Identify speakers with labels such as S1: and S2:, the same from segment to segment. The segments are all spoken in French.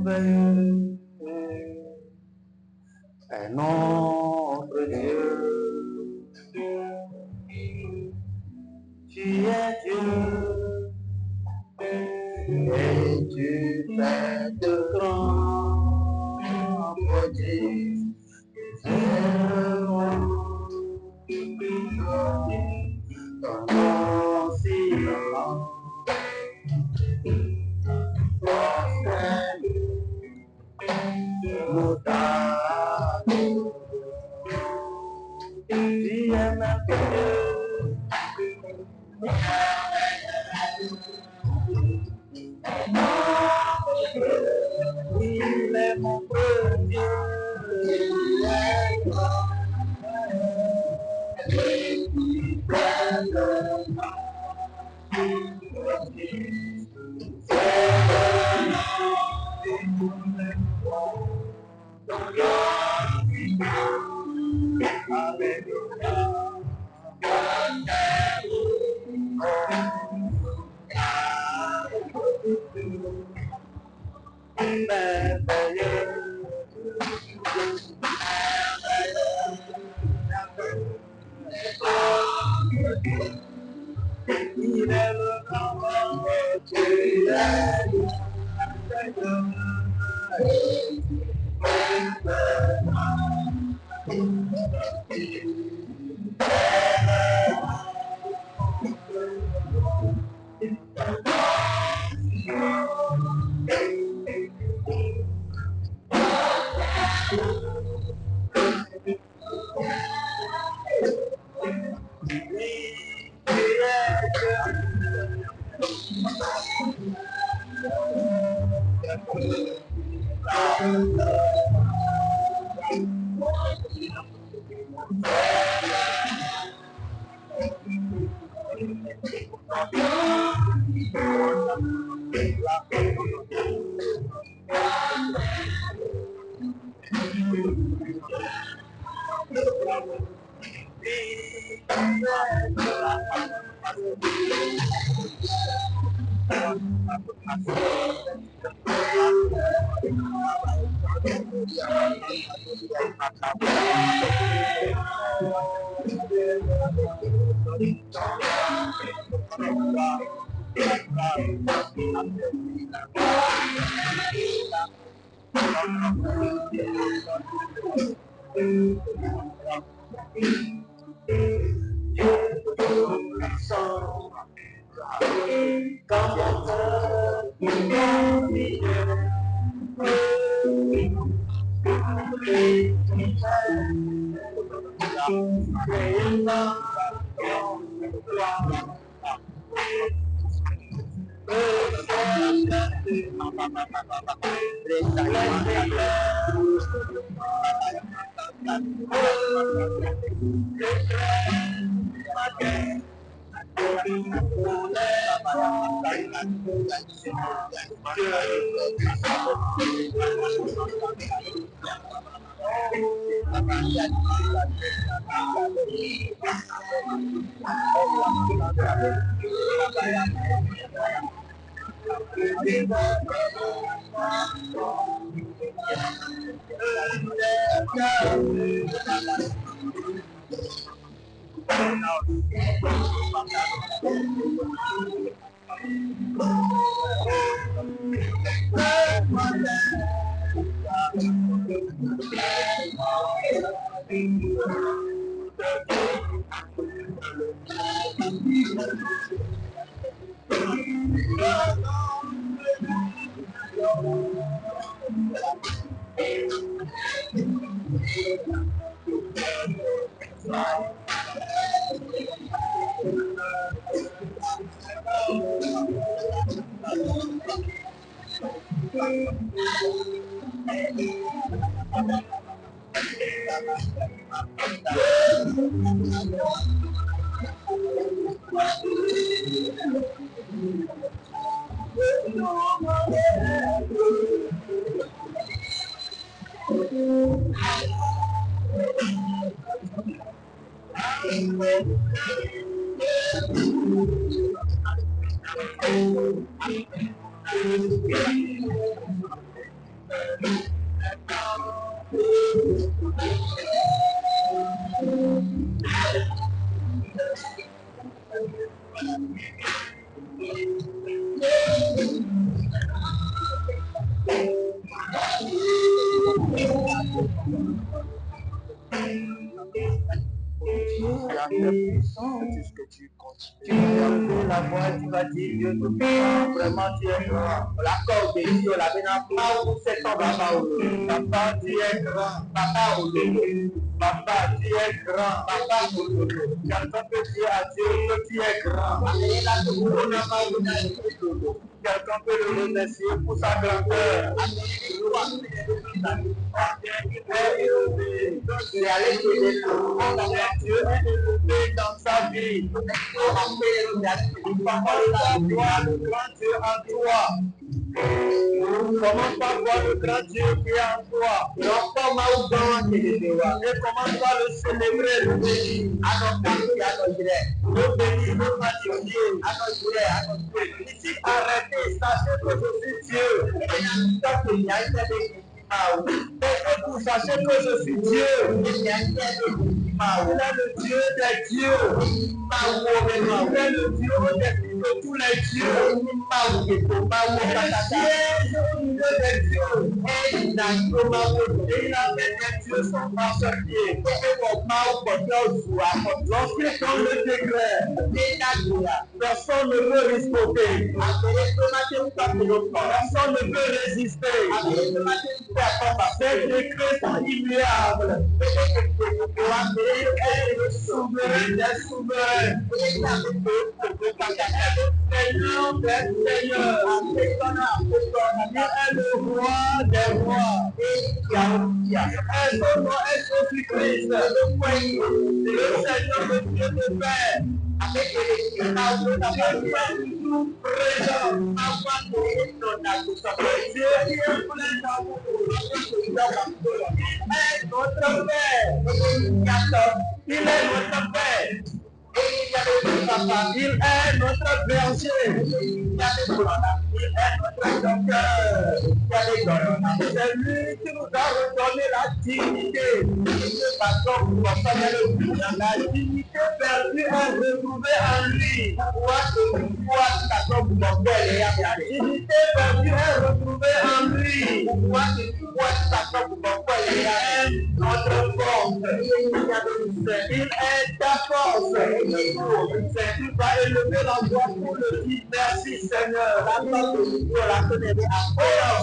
S1: merveilleux est notre Dieu. Tu es Dieu et tu fais de grands prodiges. Ton nom si grand, nous t'adorons. Tu es merveilleux. Il est mon Dieu. Il est le grand Dieu. ce que tu continues. Tu vas ouvrir la voix, tu vas dire Dieu te puissant, vraiment tu es grand. L'accord de Dieu, la bénédiction, c'est ton papa. Papa, tu es grand. Papa, papa, tu es grand. Papa, quelqu'un peut dire à Dieu que tu es grand. Quelqu'un peut le remercier pour sa grandeur. Dieu est élevé dans sa vie. Comment pas voir le grand Dieu en toi? Comment pas voir le grand Dieu qui est en toi? Et comment pas le célébrer, le bénir? Le bénir, le magnifier. Ici, arrêtez, sachez que je suis Dieu. Et vous sachez que je suis Dieu. Il est le Dieu des dieux. Il est le Dieu de tous les dieux. Il siège au milieu des dieux. Et il a fait des dieux son marchepied. Lorsqu'il donne le décret, personne ne peut riposter. Personne ne peut résister. Ces décrets sont immuables. Il est le souverain des souverains. Seigneur des seigneurs. Il est le roi des rois. Son nom est Jésus-Christ. Le Seigneur, le Dieu de paix. Tout présent, Dieu qui est plein d'amour, est notre Père. Il est notre Père. Il est notre berger. Il est notre docteur. C'est lui qui nous a redonné la dignité. La dignité perdue est retrouvée en lui. La dignité perdue est retrouvée en lui. Il est notre force. Il est ta force. Tu vas élever la voix pour le dire merci Seigneur. Oh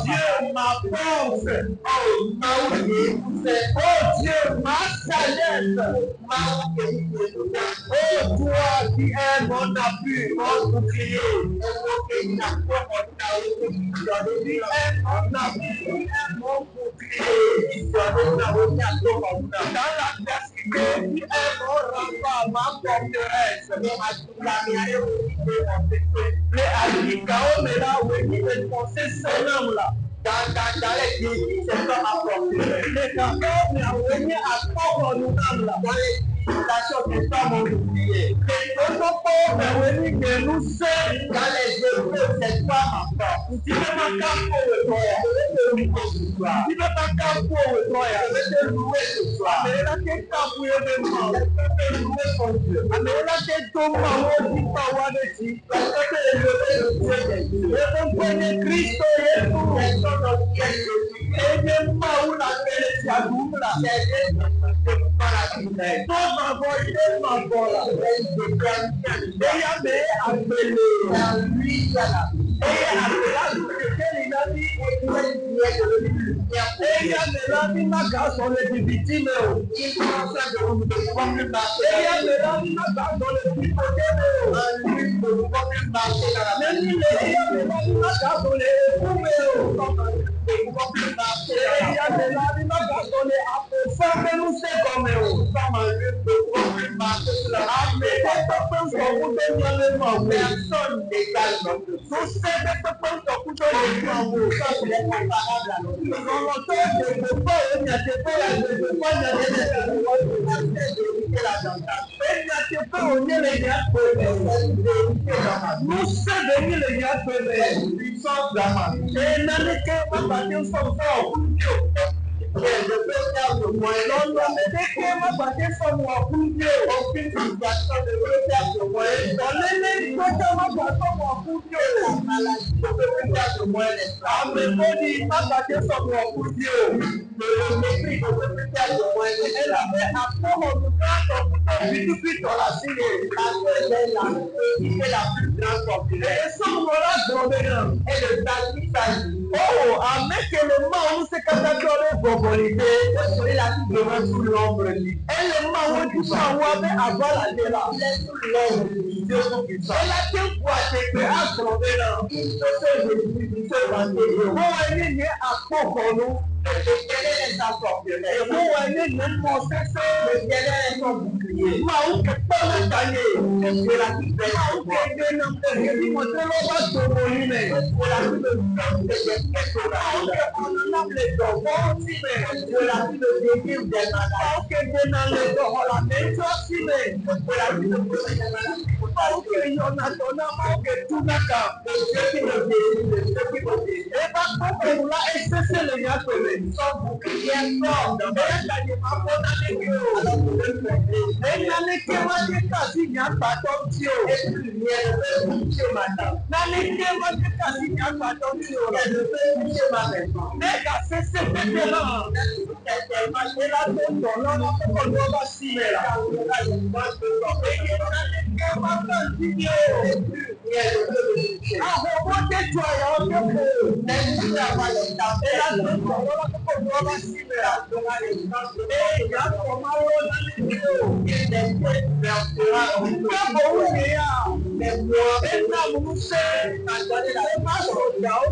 S1: Dieu, ma force. Oh Dieu, ma sagesse. Oh toi qui es mon appui, mon bouclier. Il est mon appui, il est mon bouclier. Dans l'adversité, il est mon rempart, ma forteresse. Dans les pays, c'est comme ma forteresse. Les gamins, mais à venir à fort nous dans la chose n'est pas mon oublié. Les autres pauvres, que nous sommes dans les yeux, c'est pas ma force. Tu ne m'as qu'à pour le toi. Tu ne m'as qu'à pour le toi. Je vais te louer ce soir. Mais là, tu es qu'à pour le moi. Je vais te louer son Dieu. Mais là, tu es tombé en haut du pouvoir de Dieu. Je vais te lever le Dieu des dieux. Je vais te Christ et tout. Et je m'en où la paix est à vous là. Nous sommes venus les gars puissance d'Ama. Et n'allez pas partir sans fort. Je peux faire de moi. Non, non, mais dès que ma partie sans moi, aucune situation de faire de moi. Dans les quand ma partie sans moi, la maladie, je peux faire de moi. Ah, mais on dit ma partie sans moi, le mépris, je peux faire de moi. Elle avait un fort en tout cas, tout suite dans la signe. Parce que c'est la plus grande populaire. Et sans moi là, et le sacrifice. Oh, avec le mot, c'est catégorie bobolité. C'est la vie de sous l'ombre. Et le mot, tout ça, on va avoir la terre. Il est sous l'ombre. Dieu vous qui ça. Et la terre voit c'est que à tomber là. C'est Jésus, c'est la terre. Bon, il y a un peu pour nous. Quel est les apports? Et bon, il y a une pensée, quel est son bouclier? Maou, que pas le gagner. C'est la vie de Maou, que Dieu n'a pas dit, moi, c'est l'homme à se mourir. C'est la vie de on nomme les dons, de la vie de Dieu des malades, que Dieu n'a les dons, la même chose, de la vie de Dieu des malades, parce que y en a ton amour, que tout n'a qu'à, Dieu qui me désire, Dieu qui me désire. Et par contre, nous là, et c'est le gars que nous sommes boucliers forts, dans la vie de ma bonne année, alors vous le faites. Et l'année qui m'a dit, quasi, il n'y a pas d'option. Et puis, il y a le Dieu maintenant. L'année qui m'a dit, quasi, il n'y a pas d'option. Nega sese petela. Ela tendo lona ko loba simela. Aho bote twaya okepo. Ela tendo lona ko loba simela. Ya komalo na ndio. Kabo unia. Ena muse. Maso yao.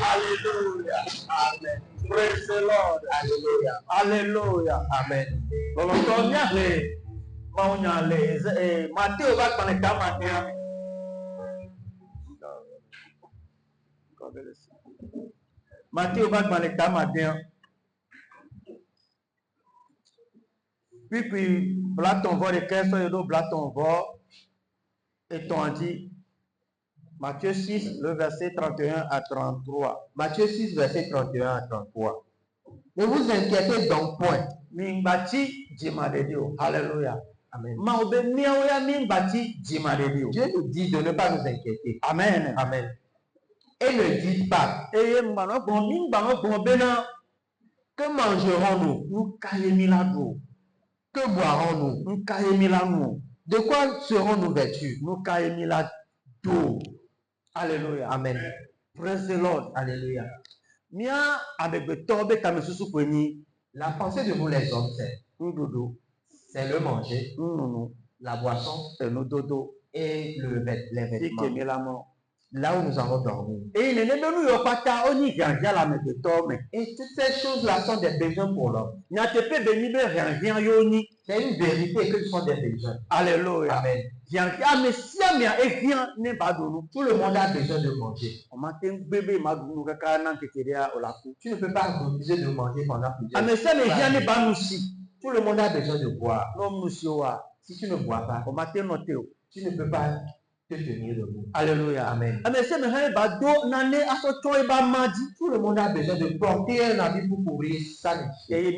S1: Hallelujah. Amen. Praise the Lord. Hallelujah. Hallelujah. Amen. Volontonia le maunya le Matthew va conectar Matthew. God bless you. Matthieu va dans l'état matin. Puis, voilà ton vol de 15 euros, voilà ton vol. Et ton dit, Matthieu 6, le verset 31 à 33.
S2: Matthieu 6, verset 31 à 33. Ne vous inquiétez donc point.
S1: Mingbati Jimadedio. Alléluia.
S2: Amen.
S1: Dieu
S2: nous dit de ne pas nous inquiéter.
S1: Amen.
S2: Amen. Et ne dites pas. Que mangerons-nous? Que boirons-nous? De quoi serons-nous vêtus?
S1: Alléluia.
S2: Amen.
S1: Praise the Lord.
S2: Alléluia.
S1: La
S2: pensée de nous les hommes, c'est le manger, la boisson et les vêtements. Là où nous allons dormir. Et toutes ces choses-là sont des besoins pour l'homme. C'est une vérité que ce sont des besoins.
S1: Alléluia.
S2: Amen. Tout le monde a besoin de manger. Tu ne peux pas refuser de manger pendant plusieurs jours. Tout le monde a besoin de boire. Si tu ne bois pas, tu ne peux pas te tenir debout.
S1: Alléluia.
S2: Amen. Tout le monde a besoin de porter un habit pour couvrir sa nudité.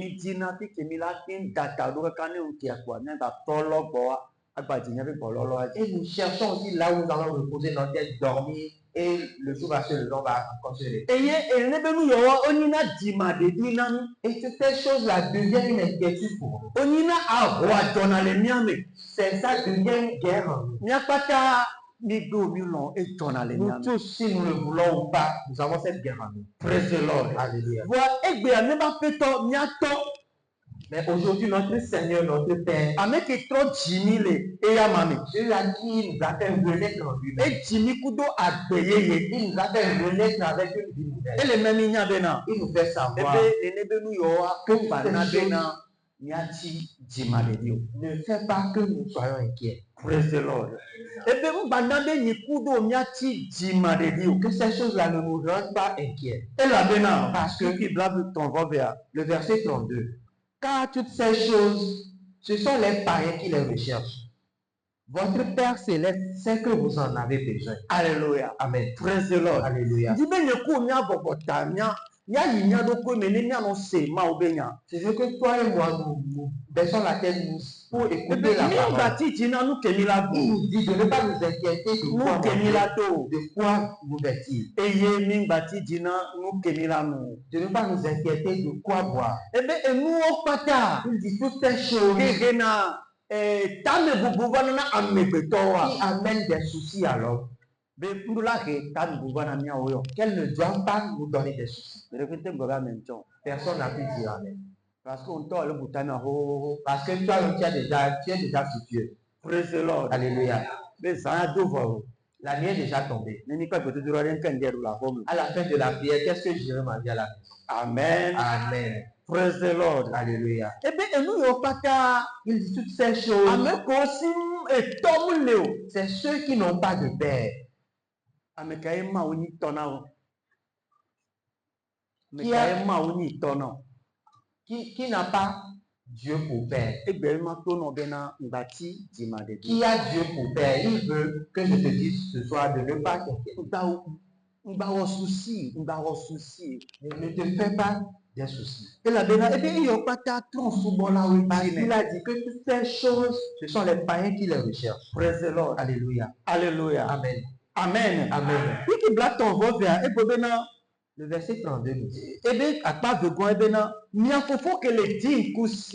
S2: Et nous cherchons aussi là où nous allons reposer notre tête, dormir, et le jour va se lever, on va encore se lever. Et toutes ces choses-là deviennent une inquiétude pour nous. C'est ça devient une guerre en nous. Nous tous, si nous le voulons ou pas, nous avons cette guerre en nous.
S1: Praise the Lord.
S2: Alléluia. Mais aujourd'hui, notre Seigneur, notre Père, Dieu a qui nous a fait renaître en lui-même. Il nous a fait renaître avec une vie nouvelle. Il nous fait savoir que ne fait pas que nous soyons inquiets.
S1: Praise the Lord.
S2: Que ces choses-là ne nous rendent pas inquiets. Parce que le verset 32. Car toutes ces choses, ce sont les païens qui les recherchent. Votre Père Céleste sait que vous en avez besoin.
S1: Alléluia.
S2: Amen.
S1: Praise the Lord.
S2: Alléluia. C'est ce que toi et moi, nous baissons la tête pour écouter la parole. Il nous dit de ne pas nous inquiéter de quoi nous vêtir. De ne pas nous inquiéter de quoi boire. Il dit toutes ces choses qui amènent des soucis à l'homme. Qu'elles ne doivent pas nous donner des soucis. Personne n'a pu dire amen. Parce que toi, tu es déjà situé.
S1: Praise the Lord.
S2: Alléluia. La nuit est déjà tombée. À la fin de la prière, qu'est-ce que j'irai manger à la maison?
S1: Amen.
S2: Amen.
S1: Praise the Lord.
S2: Alléluia. Il dit toutes ces choses. C'est ceux qui n'ont pas de père. Qui n'a pas Dieu pour père. Qui a Dieu pour père. Il veut que je te dise ce soir de ne pas t'inquiéter. Ne te fais pas des soucis. Il a dit que toutes ces choses, ce sont les païens qui les recherchent.
S1: Praise the Lord.
S2: Alléluia.
S1: Alléluia.
S2: Amen.
S1: Amen.
S2: Amen. Le verset 32 nous dit.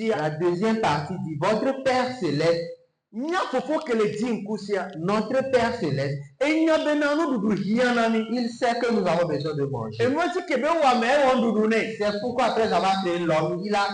S2: La deuxième partie dit, votre Père Céleste, notre Père Céleste, il sait que nous avons besoin de manger. C'est pourquoi après avoir créé l'homme, il a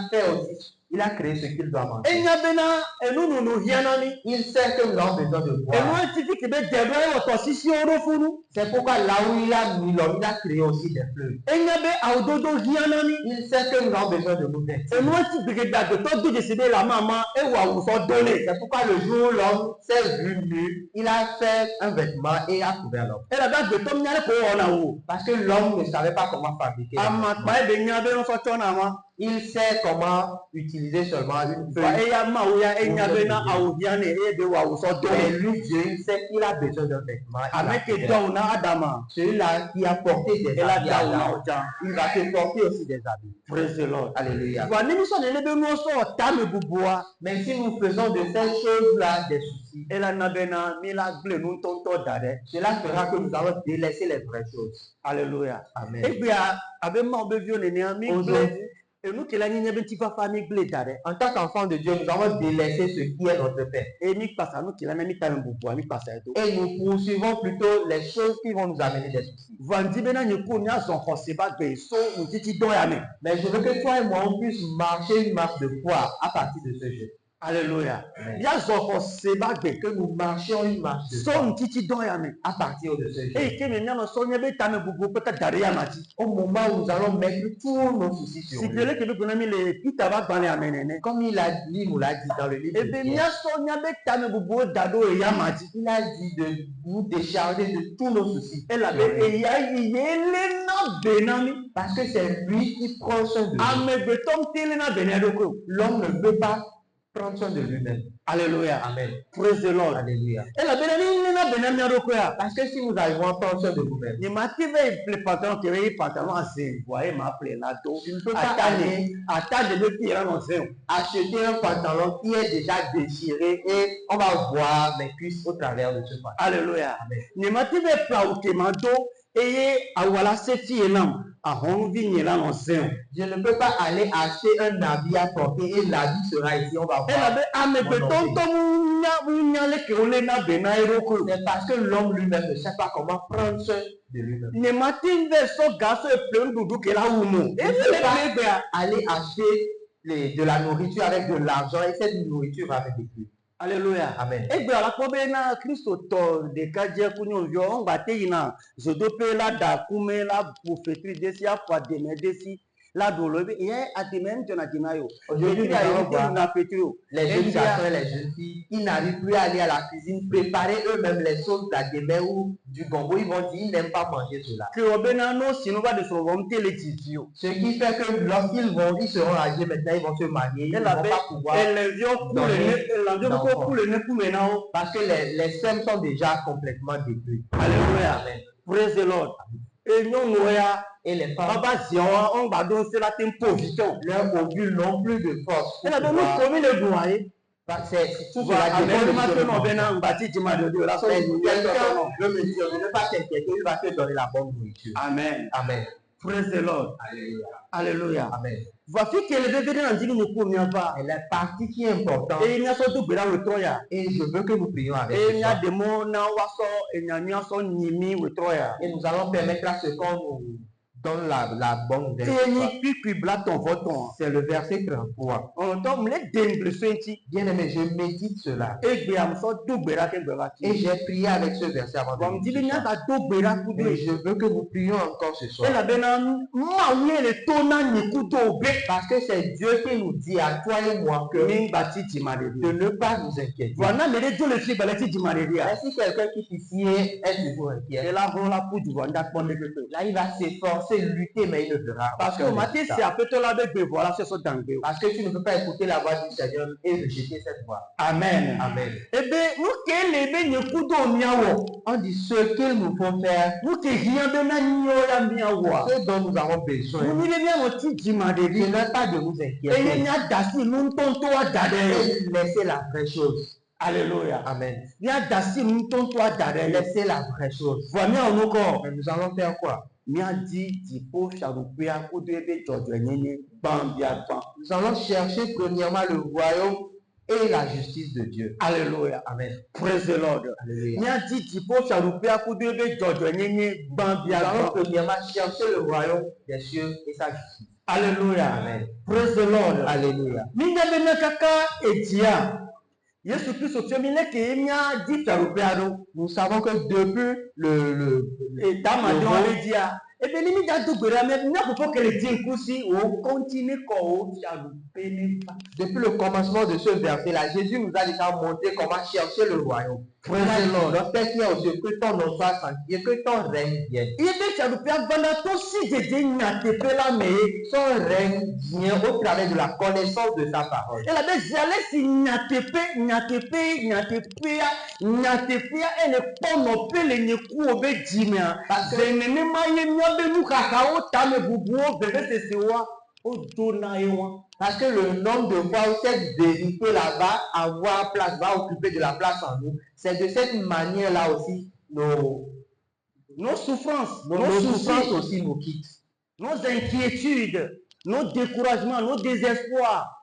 S2: Il a créé ce qu'il doit manger.
S1: Enya bena enu nu hianani.
S2: Il sait que nous avons besoin de
S1: Enu
S2: boire.
S1: entifi kebe debra oto sisi orofunu.
S2: C'est pourquoi là où il a mis l'homme, il a créé aussi des fleuves.
S1: Enya be audodo hianani.
S2: Il sait que nous avons besoin de nous vêtir.
S1: Enu enti bigeda de to de sebe la mama e wa wuso donné.
S2: C'est pourquoi le jour où l'homme s'est vu nu, il a fait un vêtement et a couvert l'homme.
S1: E la ba de to nyare ko ona wo.
S2: Parce que l'homme ne savait pas comment fabriquer.
S1: Ama pa e be nya be no so chona ma.
S2: Il sait comment utiliser seulement une
S1: Fa
S2: feuille.
S1: e ya ma wo ya enya be na awu hiane e be wa wuso
S2: Mais
S1: donné.
S2: lui, Dieu, il sait qu'il a besoin d'un vêtement. Il va
S1: Ameke
S2: couvert.
S1: do na adama.
S2: Celui-là qui a porté des
S1: E la
S2: habits à
S1: da na
S2: l'âme,
S1: oja.
S2: il va te porter aussi des habits.
S1: Praise the Lord.
S2: Alléluia.
S1: Wa nimi so ne be no so ta me bubua.
S2: Mais si nous faisons de ces choses-là des soucis,
S1: E la na be na mi la gle nu tonto dade.
S2: cela fera que nous allons délaisser les vraies choses.
S1: Alléluia.
S2: Amen.
S1: Egbe abe ma obe vio ne ne mi gle.
S2: Aujourd'hui,
S1: Enu kela nyi nyebe ti fa mi gle dade.
S2: en tant qu'enfant de Dieu, nous avons délaissé ce qui est notre paix.
S1: E mi pasa nu kela na mi ta me bubua mi pasa eto.
S2: Et nous poursuivons plutôt les choses qui vont nous amener des soucis.
S1: Vandi be na nyiku ni azon kose ba gbe so ntiti don ya me.
S2: Mais je veux que toi et moi, on puisse marcher une marche de foi à partir de ce jeu.
S1: Alléluia.
S2: Amen.
S1: Ya zon kose ba gbe
S2: Que nous marchions une marche de
S1: so
S2: foi
S1: ntiti don ya me.
S2: à partir de ce jeu.
S1: E ke me nyama so nyebe ta me bubu pe ka dare ya mati.
S2: Au moment où nous allons mettre tous nos soucis sur
S1: Si
S2: lui.
S1: pele ke be ko na mi le pita ba gban ya menene.
S2: Comme il a dit, nous l'a dit dans le livre
S1: E
S2: de
S1: be
S2: Pierre,
S1: mia so nyabe ta me bubu dado e ya mati.
S2: il a dit de nous décharger de tous nos soucis.
S1: E la be e ya yele na be na mi.
S2: Parce que c'est lui qui prend soin de nous.
S1: Amegbe tom tele na be na doko.
S2: L'homme ne peut pas prendre soin de lui-même.
S1: Alléluia.
S2: Amen.
S1: Praise the Lord.
S2: Alléluia.
S1: E la be na ni na be na mi doko ya.
S2: Parce que si nous arrivons à prendre soin de nous-mêmes,
S1: Ni mati ve ple pantalon ke ve pantalon ase voye ma ple na do.
S2: tu ne peux pas
S1: Atane atane be ti era no se.
S2: acheter un pantalon qui est déjà déchiré et on va voir mes cuisses au travers de ce pantalon.
S1: Alléluia.
S2: Amen.
S1: Ni mati ve pla o ke ma do eye awala se ti enam ahon vi ni la no se.
S2: Je ne peux pas aller acheter un habit à porter et l'habit sera ici, on va
S1: E la
S2: voir.
S1: be amegbe tonto munya le ke ole na be na eroko.
S2: C'est parce que l'homme lui-même ne sait pas comment prendre soin de lui-même.
S1: Ni mati ve so gaso e ple ndudu ke la umo. E le be be
S2: Aller acheter de la nourriture avec de l'argent et cette nourriture va me détruire.
S1: Alléluia.
S2: Amen.
S1: Egbe ala kpɔ be na Kristo tɔ ɖeka dze kunyoviwo ŋgba te yina zodoƒe la da kume la ƒo fetri desi afɔ ademe desi la ɖo lo be ye ademe ŋdzɔna dzina yo
S2: Aujourd'hui,
S1: fetri ayi
S2: nous allons
S1: ŋute
S2: voir
S1: na fetri o
S2: les jeunes
S1: Ebia-
S2: garçons et les jeunes filles, ils n'arrivent plus à aller à la cuisine, préparer eux-mêmes les sauces d'adémé ou du gombo. Ils vont dire, ils n'aiment pas manger cela.
S1: kewɔ bena no sinu va de sɔrɔ wɔm te le dzidzi o
S2: Ce qui fait que ils seront âgés maintenant, ils vont se marier, ils ne vont
S1: elabe
S2: pas pouvoir,
S1: elevio ku le ne elevio ko ku le ne kume na wo.
S2: parce que les sèmes sont déjà complètement détruits.
S1: Alléluia.
S2: Amen.
S1: Praise the Lord. Nyɔnuwo ya
S2: Et les femmes,
S1: baba ziɔ wa ŋgba do se la te ŋpo vitɔn
S2: leurs ovules n'ont plus de force. pour
S1: elabe nu
S2: pouvoir-
S1: komi le dun wa ye.
S2: C'est tout cela
S1: Ame
S2: dépend de
S1: ma
S2: ce
S1: fe
S2: que
S1: nɔ
S2: l'on
S1: bena
S2: fait.
S1: ŋgba ti dzima de o de o la sɔ
S2: Mais
S1: yi
S2: quelqu'un
S1: yɛ
S2: veut me dire, ne pas t'inquiéter, il va te donner la bonne nourriture.
S1: Amen.
S2: Amen.
S1: Praise the Lord.
S2: Alléluia.
S1: Alléluia.
S2: Amen.
S1: Voici que le bébé dans le nous pour mieux va.
S2: Et la partie qui est importante,
S1: Et il y a surtout dans le toya.
S2: et je veux que nous prions avec
S1: Et il y a
S2: ce
S1: des mots na waso et il y a mis son nimi le toya.
S2: et nous allons permettre à ce qu'on nous donne la bonne nouvelle.
S1: Et ni puis bla ton voton.
S2: C'est le verset 33.
S1: On tombe les demble senti.
S2: Bien aimé, je médite cela.
S1: Et bien am so dougbera ke gbera
S2: Et
S1: ki.
S2: j'ai prié avec ce verset avant de
S1: Bon dit
S2: méditer
S1: bien
S2: ça.
S1: ka dougbera ku
S2: Et
S1: de.
S2: je veux que nous prions encore ce
S1: Et
S2: soir.
S1: la bena ma oui le tona ni ku do be.
S2: Parce que c'est Dieu qui nous dit à toi et moi que
S1: Min bati di mare
S2: de ne pas nous inquiéter.
S1: Voilà mais les le fi balati di mare dia.
S2: Mais si quelqu'un qui ici est toujours inquiet,
S1: Et là on la pour du vanda pon de pe.
S2: là il va s'efforcer, lutter, mais il ne verra
S1: Parce que
S2: aucun
S1: matin
S2: résultat.
S1: c'est après toi la be voilà c'est so dangue.
S2: Parce que tu ne peux pas écouter la voix du Seigneur et rejeter cette voix.
S1: Amen.
S2: Amen.
S1: Ebe nuke lebe nyekudo miawo.
S2: On dit ce qu'il nous faut faire,
S1: Nuke hiya be na nyo ya miawo.
S2: ce dont nous avons besoin.
S1: Muni le bien oti jima de
S2: Ce
S1: bi.
S2: n'est pas de nous
S1: Eye
S2: inquiéter
S1: nya dasi nuntonto wa dade.
S2: et laisser la vraie chose.
S1: Alléluia.
S2: Amen.
S1: Nya dasi nuntonto wa dade.
S2: Laisser la vraie chose.
S1: Voix mi onoko.
S2: Mais nous allons faire quoi?
S1: Mia di dipo sharupia kudo ebe jojo nyenye ban bia ban.
S2: Nous allons chercher premièrement le royaume et la justice de Dieu.
S1: Alléluia.
S2: Amen.
S1: Praise the Lord.
S2: Alléluia.
S1: Mia di dipo sharupia kudo ebe jojo nyenye ban
S2: Nous
S1: bia
S2: allons
S1: ban.
S2: premièrement chercher le royaume des cieux et sa justice.
S1: Alléluia.
S2: Amen.
S1: Praise the Lord.
S2: Alléluia.
S1: Minga bena kaka etia. Yesu Christ au féminin qui est mia dit tarupeado.
S2: Nous savons que depuis
S1: Et dama de on dia. Et bien ni da do gbera mais na pour que le din kusi o continue ko o tarupene pa.
S2: depuis le commencement de ce verset-là, Jésus nous a déjà montré comment chercher le royaume.
S1: Praise the Lord.
S2: Notre Père qui est aux cieux, que ton nom soit sanctifié, que ton règne vienne.
S1: Il est tarupea bana to si de nyate pe la me.
S2: Son règne vient au travers de la connaissance de sa parole.
S1: Et la belle zale si nyate pe elle pas non pe le nyeku obe jimia. Zenene ma ye nyabe nu kaka o tame bubu o bebe sesewa o dona ewa.
S2: Parce que le nombre de fois où cette vérité-là va avoir place, va occuper de la place en nous, c'est de cette manière-là aussi nos
S1: souffrances,
S2: nos souffrances aussi nous quittent.
S1: nos inquiétudes, nos découragements, nos désespoirs.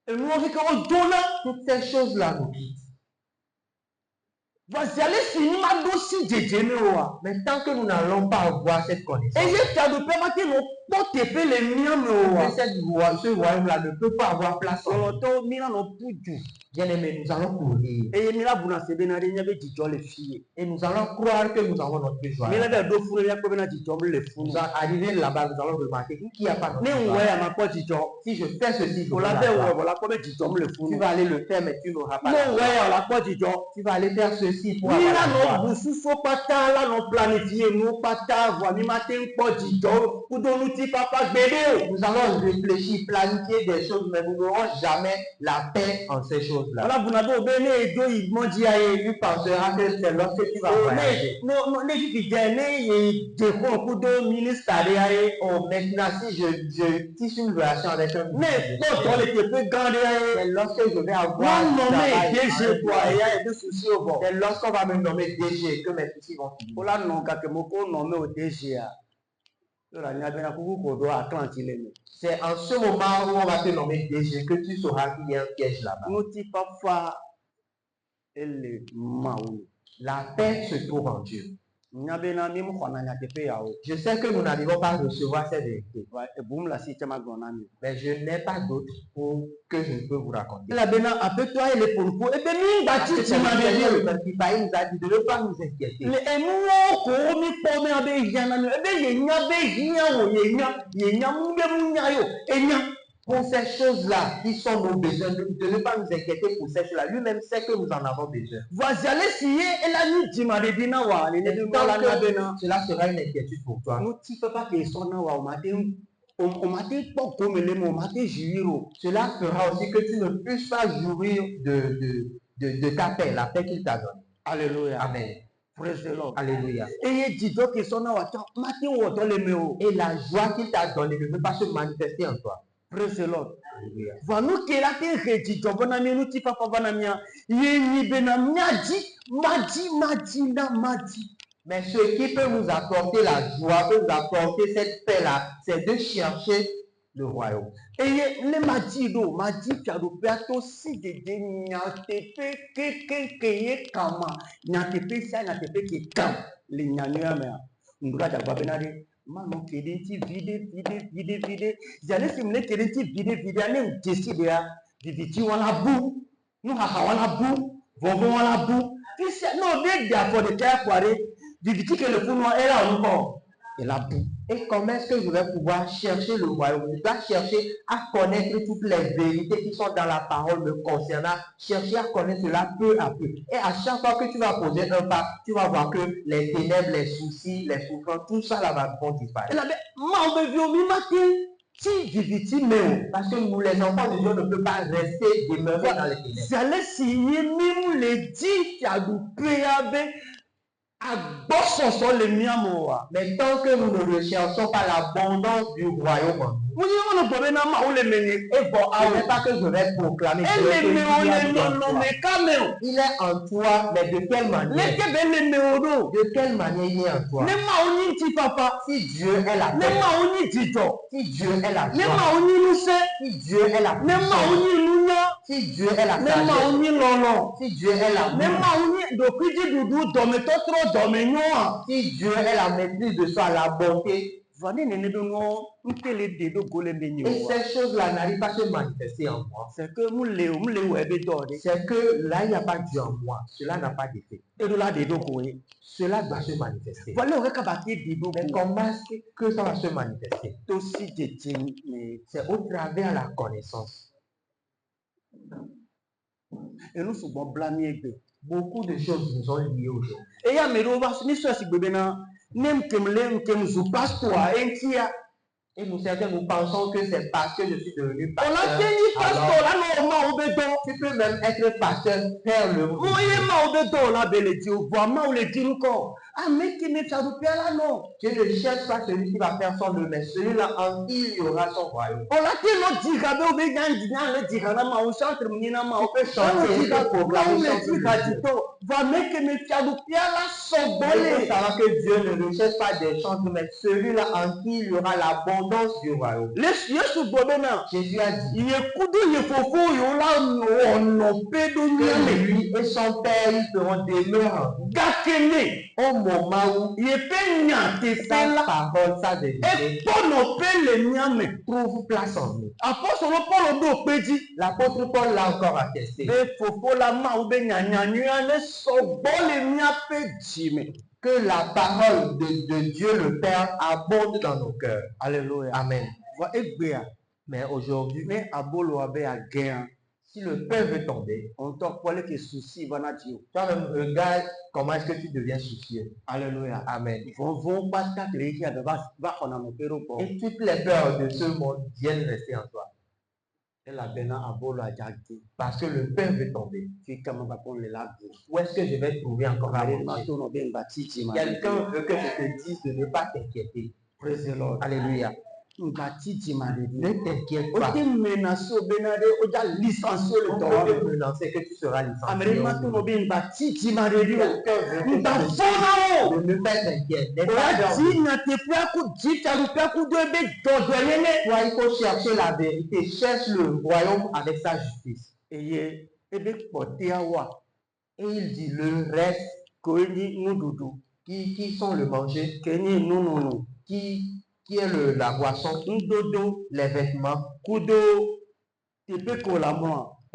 S1: Et nous, avec on donne
S2: toutes ces choses-là nous quittent.
S1: Voici aller signer ma dossier de Généoa.
S2: Mais tant que nous n'allons pas avoir cette connaissance,
S1: Et j'ai fait de permettre nos potes et les miens.
S2: ce royaume-là ne peut pas avoir place en nous. Bien-aimés, nous allons courir. Et nous allons croire que nous avons notre joie. Nous allons arriver là-bas, nous allons remarquer qu'il n'y a pas notre joie. Si je fais ceci, tu vas aller le faire, mais tu n'auras pas la joie. Tu vas aller faire ceci pour avoir la joie. Nous allons réfléchir, planifier des choses, mais nous n'aurons jamais la paix en ces choses-là. Tu penseras que c'est lorsque tu vas voyager. Oh, maintenant, si je tisse une relation avec un ministre, c'est lorsque je vais avoir c'est lorsqu'on va me nommer DG que mes soucis vont finir. C'est en ce moment où on va te nommer DG que tu sauras qu'il y a un piège là-bas. La paix se trouve en Dieu. Je sais que nous n'arrivons pas à recevoir cette vérité. Mais je n'ai pas d'autre pour que je ne peux vous raconter. Parce que il nous a dit de ne pas nous inquiéter. Pour ces choses-là, qui sont nos besoins, de ne pas nous inquiéter pour ces choses-là. Lui-même sait que nous en avons besoin. Cela sera une inquiétude pour toi. Cela fera aussi que tu ne puisses pas jouir de ta paix, la paix qu'il t'a donnée.
S1: Alléluia.
S2: Amen.
S1: Praise the Lord.
S2: Alléluia. Et la joie qu'il t'a donnée ne peut pas se manifester en toi.
S1: Praise the Lord.
S2: Alléluia. Mais ce qui peut nous apporter la joie, peut nous apporter cette paix-là, c'est de chercher le royaume.
S1: Mano kedenti vide jale simne kedenti vide ane udeside ya viviti wala bu no haha wala bu vovo wala bu fise no dey there for the care kware viviti que le funu era onko et la bu.
S2: Et comment est-ce que je vais pouvoir chercher le royaume? Je dois chercher à connaître toutes les vérités qui sont dans la parole me concernant. Chercher à connaître cela peu à peu. Et à chaque fois que tu vas poser un pas, tu vas voir que les ténèbres, les soucis, les souffrances, tout ça là vont disparaître. Parce que nous, les enfants de Dieu, ne peuvent pas rester demeurés dans les ténèbres. Mais tant que nous ne recherchons pas l'abondance du royaume, ce n'est pas que je vais proclamer. Il est en toi, mais de quelle manière? De quelle manière il est en toi? Si Dieu est la paix, si Dieu est la joie, si Dieu est la puissance, si Dieu est la sagesse, si Dieu est l'amour, si Dieu est la maîtrise de soi, la bonté, Et ces choses-là n'arrivent pas à se manifester en moi. C'est que là, il n'y a pas Dieu en moi. Cela n'a pas d'effet. Cela doit se manifester. Mais comment est-ce que ça va se manifester? C'est au travers de la connaissance.
S1: Et nous sommes blâmés.
S2: Beaucoup de choses nous sont liées aujourd'hui.
S1: Et il y a mes
S2: et nous certains, nous pensons que c'est parce que je suis devenu pasteur. Tu peux même être pasteur, faire le monde. Tu ne cherches pas celui qui va faire son œuvre, mais celui-là en qui il y aura son royaume. On peut chanter, il faut savoir que Dieu ne recherche pas des chantres, mais celui-là en qui il y aura l'abondance du royaume. Jésus a dit que lui et son père ils seront demeurants au moment où sa parole, sa vérité trouve place en nous. L'apôtre Paul l'a encore attesté. Que la parole de Dieu le Père abonde dans nos cœurs. Alléluia. Amen. Mais aujourd'hui, si le père veut tomber, toi-même regarde comment est-ce que tu deviens soucieux. Alléluia. Amen. Et toutes les peurs de ce monde viennent rester en toi. Parce que le pain veut tomber. Où est-ce que je vais trouver encore à manger? Quelqu'un veut que je te dise de ne pas t'inquiéter. Alléluia. Ne t'inquiète pas. On peut te menacer que tu seras licencié. Ne pas t'inquiéter. Toi, il faut chercher la vérité. Cherche le royaume avec sa justice. Et il dit le reste qui sont le manger, qui est la boisson, les vêtements,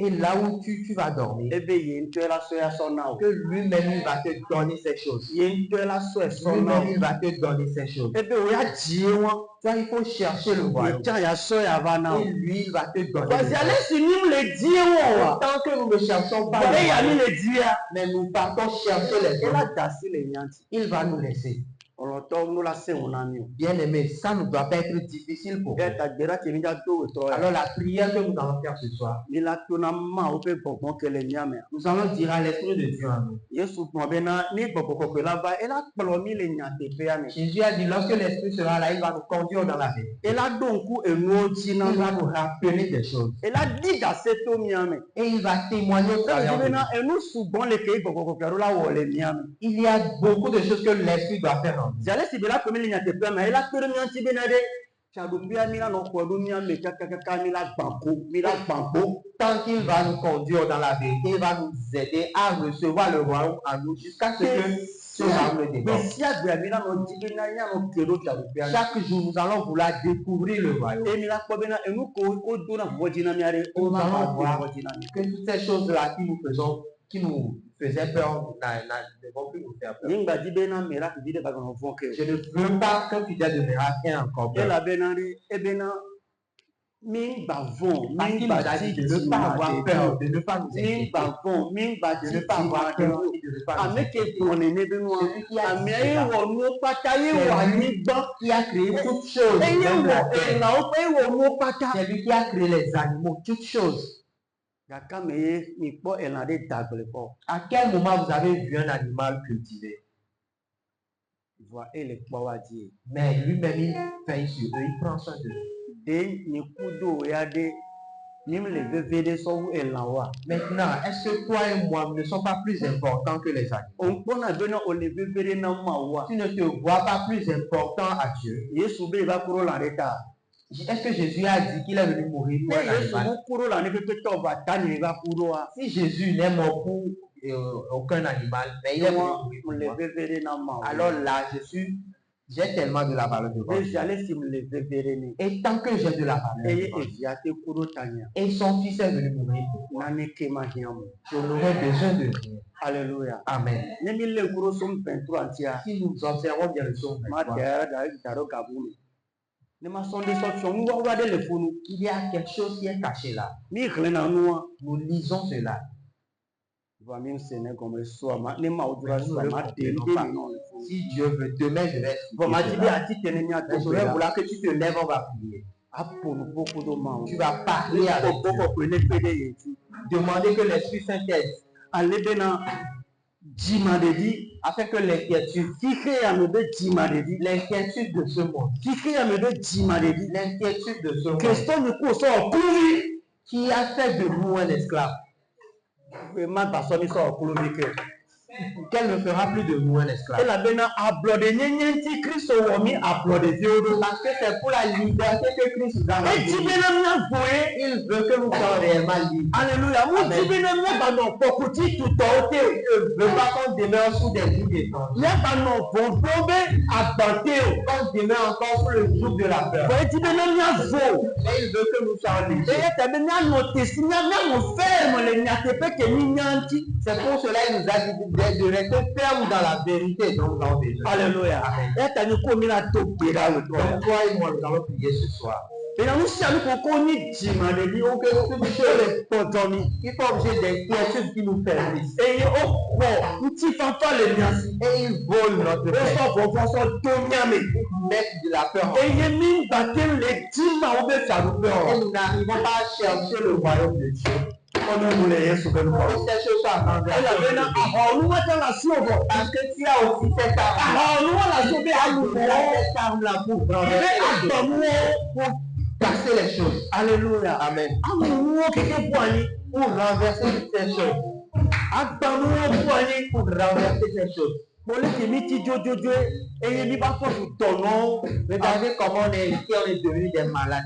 S2: et là où tu vas dormir, que lui-même il va te donner ces choses. Lui-même il va te donner ces choses. Toi, il faut chercher le royaume. Et lui, il va te donner. Tant que nous ne cherchons pas le royaume, mais nous partons chercher les hommes, il va nous laisser. Bien aimé, ça ne doit pas être difficile pour vous. Alors la prière que nous allons faire ce soir, nous allons dire à l'Esprit de Dieu en nous. Jésus a dit, lorsque l'Esprit sera là, il va nous conduire dans la vie. Il va nous rappeler des choses. Et il va témoigner au travers de nous. Il y a beaucoup de choses que l'Esprit doit faire en nous. Tant qu'il va nous conduire dans la vérité, il va nous aider à recevoir le royaume en nous jusqu'à ce que ce royaume le déborde. Chaque jour, nous allons vouloir découvrir le royaume. Nous allons voir que toutes ces choses-là qui nous faisaient peur ne vont plus nous faire peur. Je ne veux pas qu'un fidèle de miracle ait encore peur. Parce qu'il nous a dit de ne pas avoir peur, de ne pas nous inquiéter, de ne pas avoir peur et de ne pas nous inquiéter. Qui a créé toutes choses, même la terre. C'est lui qui a créé les animaux, toutes choses. À quel moment vous avez vu un animal cultivé? Mais lui-même, il veille sur eux, il prend soin d'eux. Maintenant, est-ce que toi et moi ne sommes pas plus importants que les animaux? Tu ne te vois pas plus important à Dieu? Est-ce que Jésus a dit qu'il est venu mourir pour un animal? Si Jésus n'est mort pour aucun animal, mais il est venu mourir pour moi. Alors là, je suis J'ai tellement de la valeur devant Dieu. Et tant que j'ai de la valeur devant Dieu, et son fils est venu mourir pour moi, je n'aurai besoin de rien.
S1: Alléluia.
S2: Amen.
S1: Si
S2: Si nous observons bien le psaume 23, il y a quelque chose qui est caché là. Nous lisons cela. Si Dieu veut, demain je vais expliquer cela. Mais je vais vouloir que tu te lèves, on va prier. Tu vas parler avec Dieu. Demander que l'Esprit Saint t'aide. Afin que l'inquiétude de ce monde, l'inquiétude de ce monde, qui a fait de nous un esclave, qu'elle ne fera plus de nous un esclave. Parce que c'est pour la liberté que Christ nous a donné. Il veut que nous soyons réellement libres.
S1: Alléluia.
S2: Il ne veut pas qu'on demeure sous des jours d'étrange. Qu'on demeure encore sous le joug de la peur. Mais il veut que nous soyons libres. C'est pour cela qu'il nous a dit de rester ferme dans la vérité dont nous avons besoin.
S1: Alléluia.
S2: Donc toi et moi, nous allons prier ce soir. Il faut obligé d'inquiétude qui nous faiblissent. Et ils volent notre paix. Ils mettent de la peur en nous. Et nous n'arrivons pas à chercher le royaume de Dieu. Parce que tu as aussi cette arme-là pour casser les choses.
S1: Alléluia.
S2: Amen. Pour renverser toutes ces choses. Pour renverser ces choses. Regardez comment on est ici, on est devenus des malades.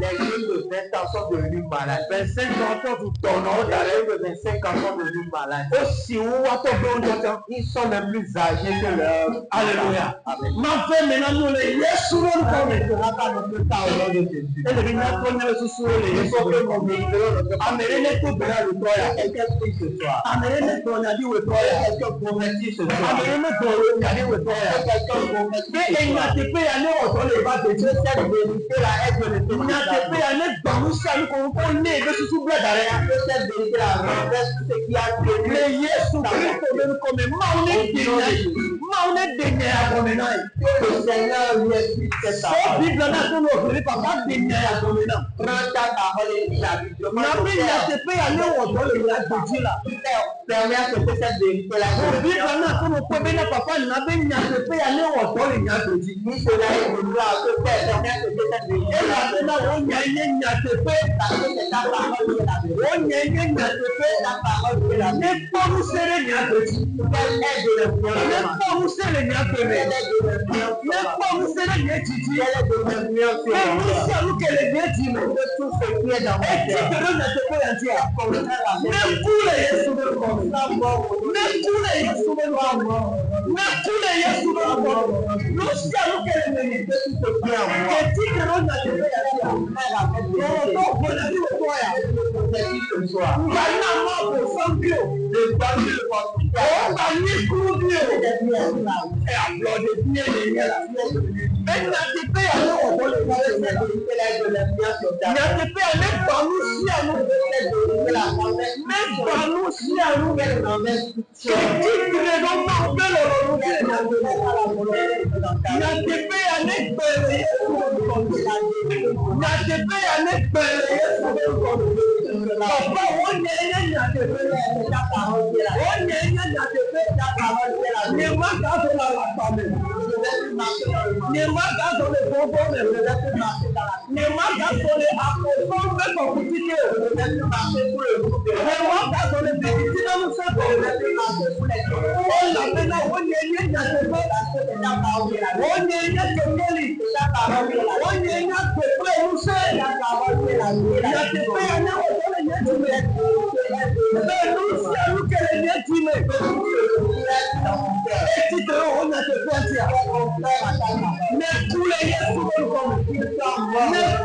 S2: Les jeunes de 20 ans sont devenus malades. 25 ans sont devenus malades. Ils sont même plus âgés que leur.
S1: Alléluia.
S2: Amen.
S1: Alléluia. Amen.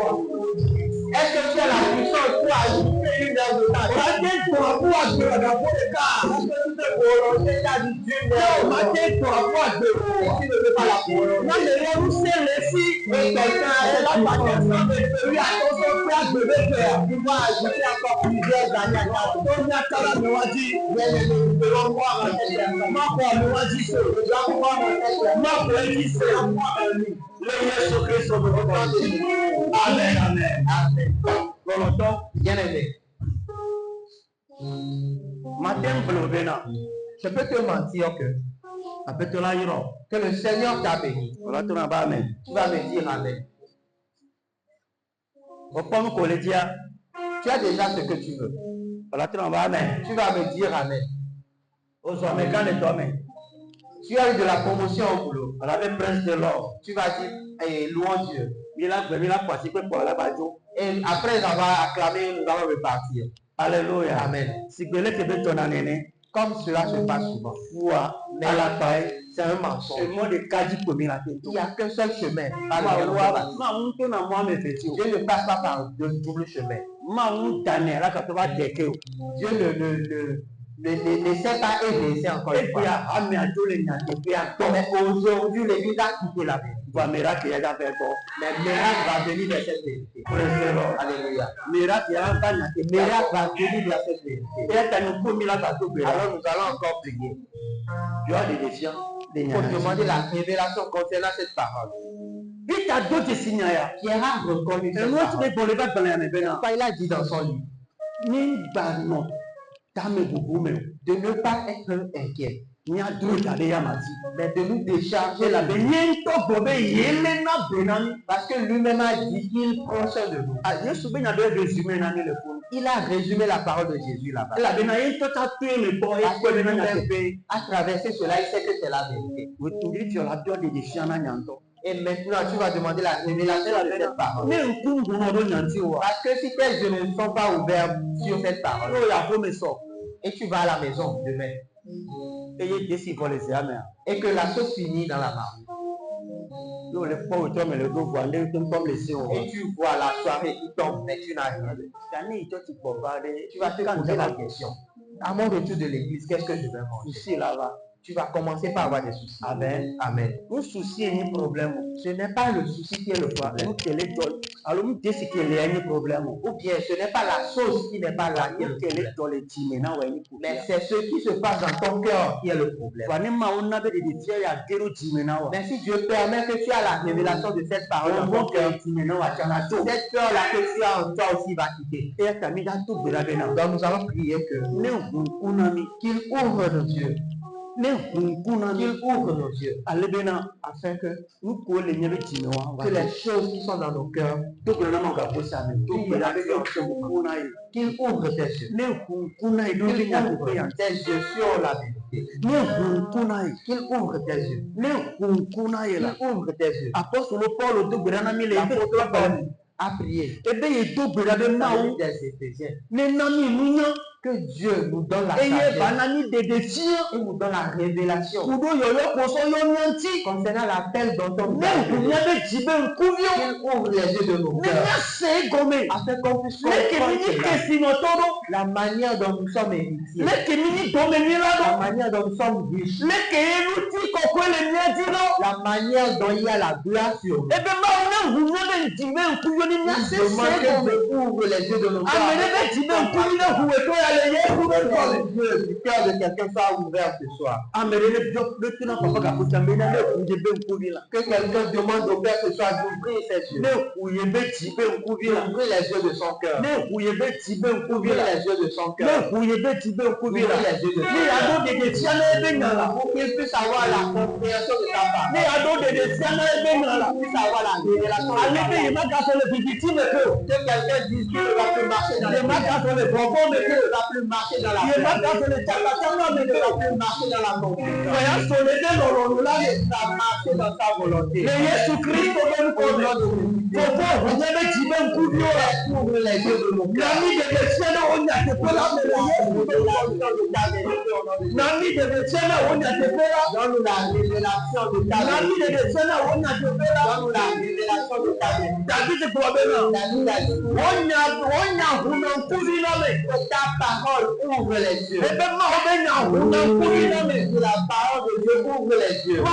S1: toi? Est-ce que tu as la puissance pour ajouter une heure de temps? Matin-toi pour agir dans le cas. Est-ce que tu peux prolonger ta vie d'une heure? Matin-toi pour agir. Tu ne peux pas la prolonger. Moi, je vais vous serrer si quelqu'un est là, pas quelqu'un, mais celui à ton son frère, je vais faire. Tu vas ajouter encore plusieurs années à ta vie. Donc, Natala me va dire, nous devons voir dans cette personne. Moi, me va dire ça. Je dois voir dans cette personne. Moi, me va dire ça. Le Jésus-Christ, on me reprend. Amen, amen, amen. Volontaire, bien aimé. Matin, je peux te mentir que le Seigneur t'a béni. Tu vas me dire amen. Tu as déjà ce que tu veux. Tu vas me dire amen. Tu as eu de la promotion au boulot. Tu vas dire, louons Dieu. Et après avoir acclamé, nous allons repartir. Alléluia. Amen. Comme cela se passe souvent. Mais c'est un mensonge. Il n'y a qu'un seul chemin. Dieu ne passe pas par de double chemin. Dieu n'essaie pas et essaie encore une fois. Mais aujourd'hui, l'Église a quitté la vérité. Mais miracle va venir vers cette vérité. Alléluia. Miracle va venir vers cette vérité. Alors nous allons encore prier. Il faut demander la révélation concernant cette parole. Pierre a reconnu cette parole. Il a dit dans son livre de ne pas être inquiet, mais de nous décharger la bénédiction. Parce que lui-même a dit qu'il prend soin de nous. Il a résumé la parole de Jésus là-bas. À traverser cela, il sait que c'est la vérité. Et maintenant, tu vas demander la révélation de cette parole. Parce que si tes yeux ne sont pas ouverts sur cette parole, et tu vas à la maison demain, et que la chose finit dans la marmite, et tu vois la soirée qui tombe, mais tu n'as rien. Tu vas te poser la question. À mon retour de l'église, qu'est-ce que je vais manger? Tu vas commencer par avoir des soucis. Amen. Amen. Ce n'est pas le souci qui est le problème. Ou bien ce n'est pas la chose qui n'est pas là qui est le problème. Mais c'est ce qui se passe dans ton cœur qui est le problème. Mais si Dieu permet que tu aies la révélation de cette parole dans ton cœur, cette peur-là que tu as en toi aussi va quitter. Donc nous allons prier qu'il ouvre nos yeux. Qu'il ouvre nos yeux afin que les choses qui sont dans nos cœurs, qu'il ouvre tes yeux. Qu'il ouvre tes yeux sur la vérité. Qu'il ouvre tes yeux. Qu'il ouvre tes yeux. L'apôtre Paul a prié. Que Dieu nous donne la sagesse et nous donne la révélation concernant l'appel dont on qu'il ouvre les yeux de nos cœurs afin qu'on puisse comprendre la manière dont nous sommes héritiers, la manière dont nous sommes riches, la manière dont il y a la gloire sur nous. Que ouvre les yeux de nos cœurs. Le cœur de quelqu'un soit ouvert ce soir. Que quelqu'un demande au Père ce soir d'ouvrir ses yeux. D'ouvrir les yeux de son cœur. D'ouvrir les yeux de son cœur. D'ouvrir les yeux de son cœur. Pour qu'il puisse avoir la compréhension de ta part. Pour qu'il puisse avoir la révélation de ta part. Que quelqu'un dise qu'il va te marcher dans les plus marcher dans la paix. Il ne va plus marcher dans la confusion. Il va marcher dans sa volonté. Jésus-Christ ouvre les yeux de mon cœur. Donne-nous la révélation de ta ta parole ouvre les yeux. La parole de Dieu ouvre les yeux. La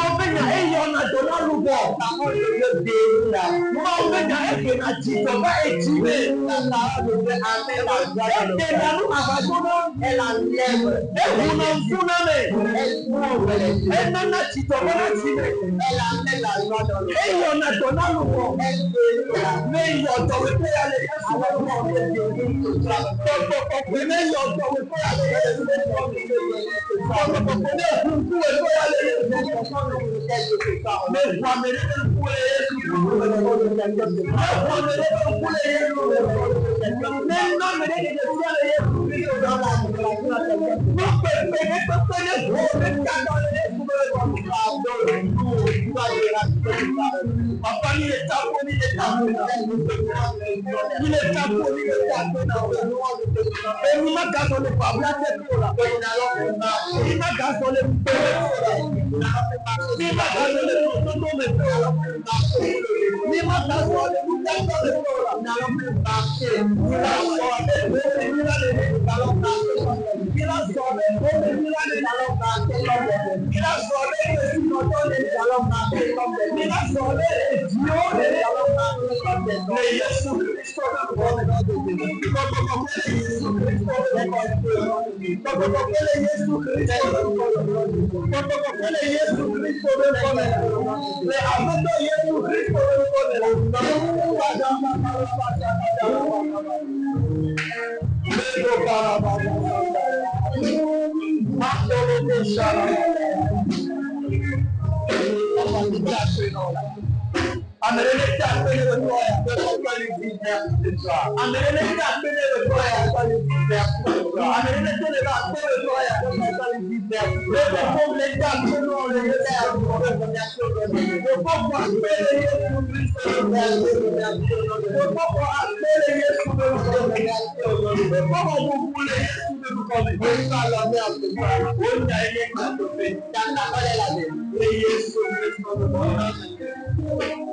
S1: parole de Dieu délivre. La parole de Dieu amène la joie dans le cœur. Elle enlève. Elle ouvre les yeux. Elle amène la joie dans le cœur. Elle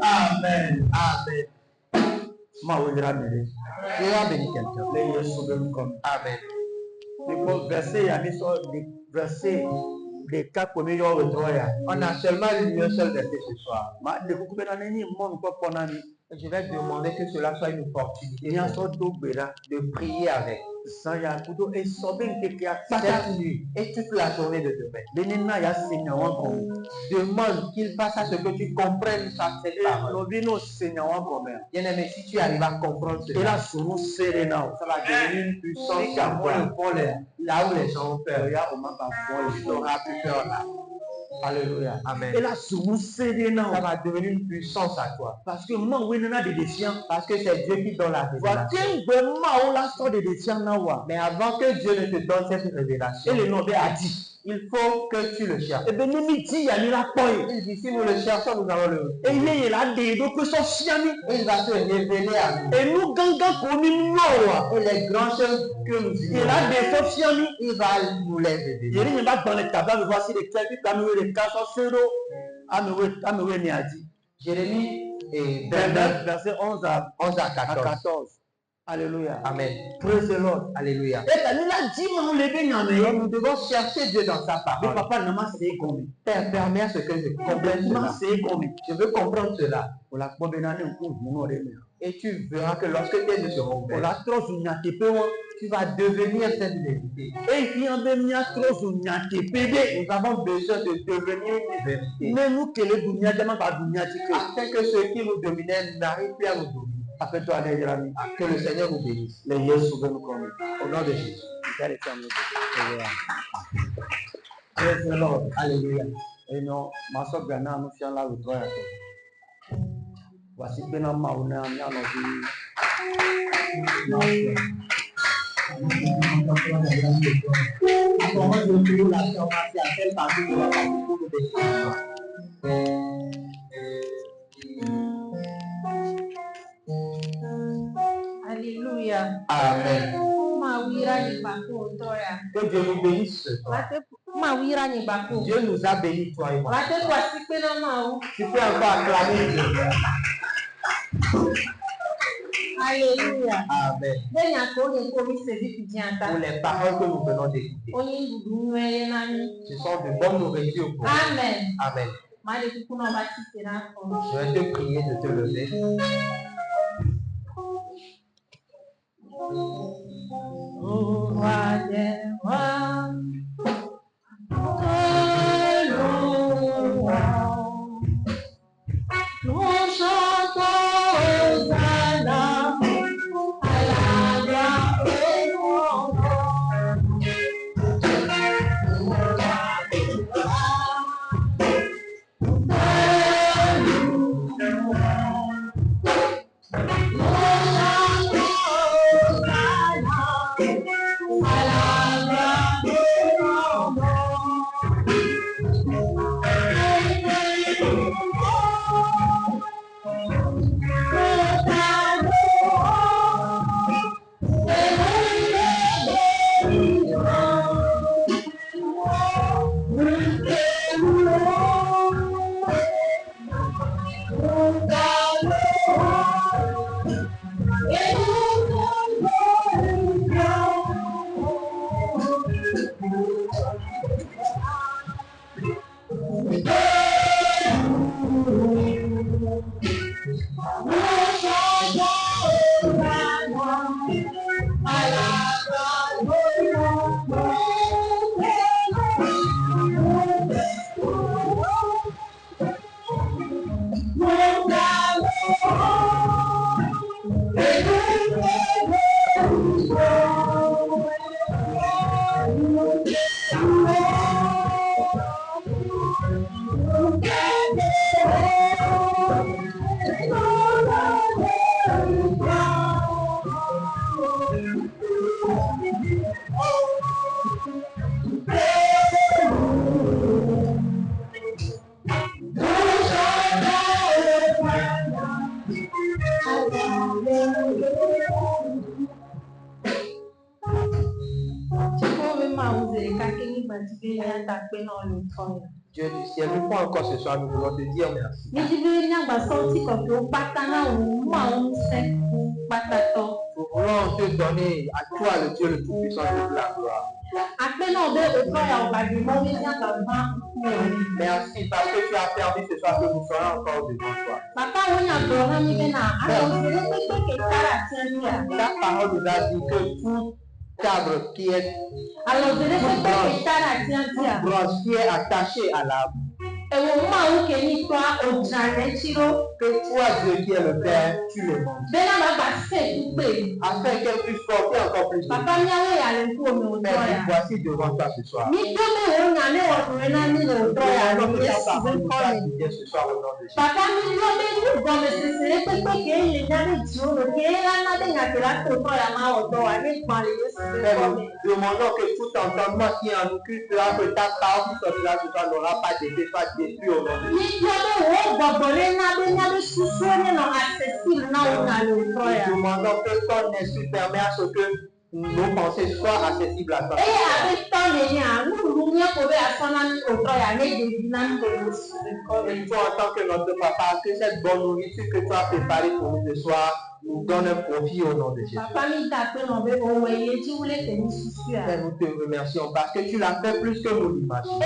S1: Amen. Amen.
S2: Dieu a béni quelqu'un.
S1: Amen. Les 4 premiers jours de Troya.
S2: On a seulement lu un seul verset ce soir. Je vais demander que cela soit une opportunité de prier avec cette nuit et toute la journée de demain. Demande qu'il fasse à ce que tu comprennes cette parole. Bien-aimé, si tu arrives à comprendre cela, ça va devenir une puissance en toi. Là où les gens ont peur, tu n'auras plus peur là. Alléluia. Amen.
S1: Et là,
S2: ça va devenir une puissance à toi.
S1: Parce que
S2: c'est Dieu qui donne la révélation. Mais avant que Dieu ne te donne cette révélation, il faut que tu le cherches. Il dit, si nous le cherchons, nous allons le retrouver. Et il va se révéler à nous. Et les grandes choses que nous ignorons, il va nous les révéler. Jérémie 29, verset 11 à 14.
S1: Alléluia.
S2: Amen.
S1: Praise the Lord.
S2: Alléluia. Nous devons chercher Dieu dans sa parole. Père, permets à ce que je comprenne cela. Je veux comprendre cela. Et tu verras que lorsque tes yeux seront ouverts, tu vas devenir cette vérité. Nous avons besoin de devenir une vérité. Afin que ceux qui nous dominaient n'arrivent plus à nous dominer. Que le Seigneur vous bénisse. Au nom de Jésus.
S1: Praise the Lord.
S2: Alléluia.
S1: Et non, ma soeur Ghana nous fait là le droit. Voici que nous avons
S3: Alléluia.
S2: Amen. Que Dieu nous bénisse ce soir. Dieu nous a bénis, toi et moi. Tu peux encore acclamer Dieu.
S3: Alléluia.
S2: Amen. Pour les paroles que nous venons d'écouter. Ce sont de bonnes nourritures pour nous.
S3: Amen.
S2: Amen. Je vais te prier de te lever.
S3: Oh, roi des rois, nous chantons Hosanna à la gloire et au
S2: Dieu du ciel, une fois encore ce soir, nous voulons te dire merci. Nous voulons te donner à toi, le Dieu le Tout-Puissant, de la gloire. Merci parce que tu as permis ce soir que nous soyons encore devant toi. Ta parole nous a dit que tout arbre qui est branche qui est attaché à l'arbre, que toi, Dieu qui est le Père, tu le manges. Afin qu'elle puisse porter encore plus de fruits. Père, voici devant toi ce soir. Ce soir au nom de Jésus. Père, nous demandons que tout entendement qui est en nous, que ta parole qui sortira ce soir n'aura pas d'effet, pas détruit au nom de Jésus. Nous demandons que ton esprit permet à ce que nos pensées soient accessibles à toi. Et toi, en tant que notre papa, que cette bonne nourriture que tu as préparée pour nous ce soir nous donne un profit au nom de Jésus. Père, nous te remercions parce que tu l'as fait plus que nous l'imaginons.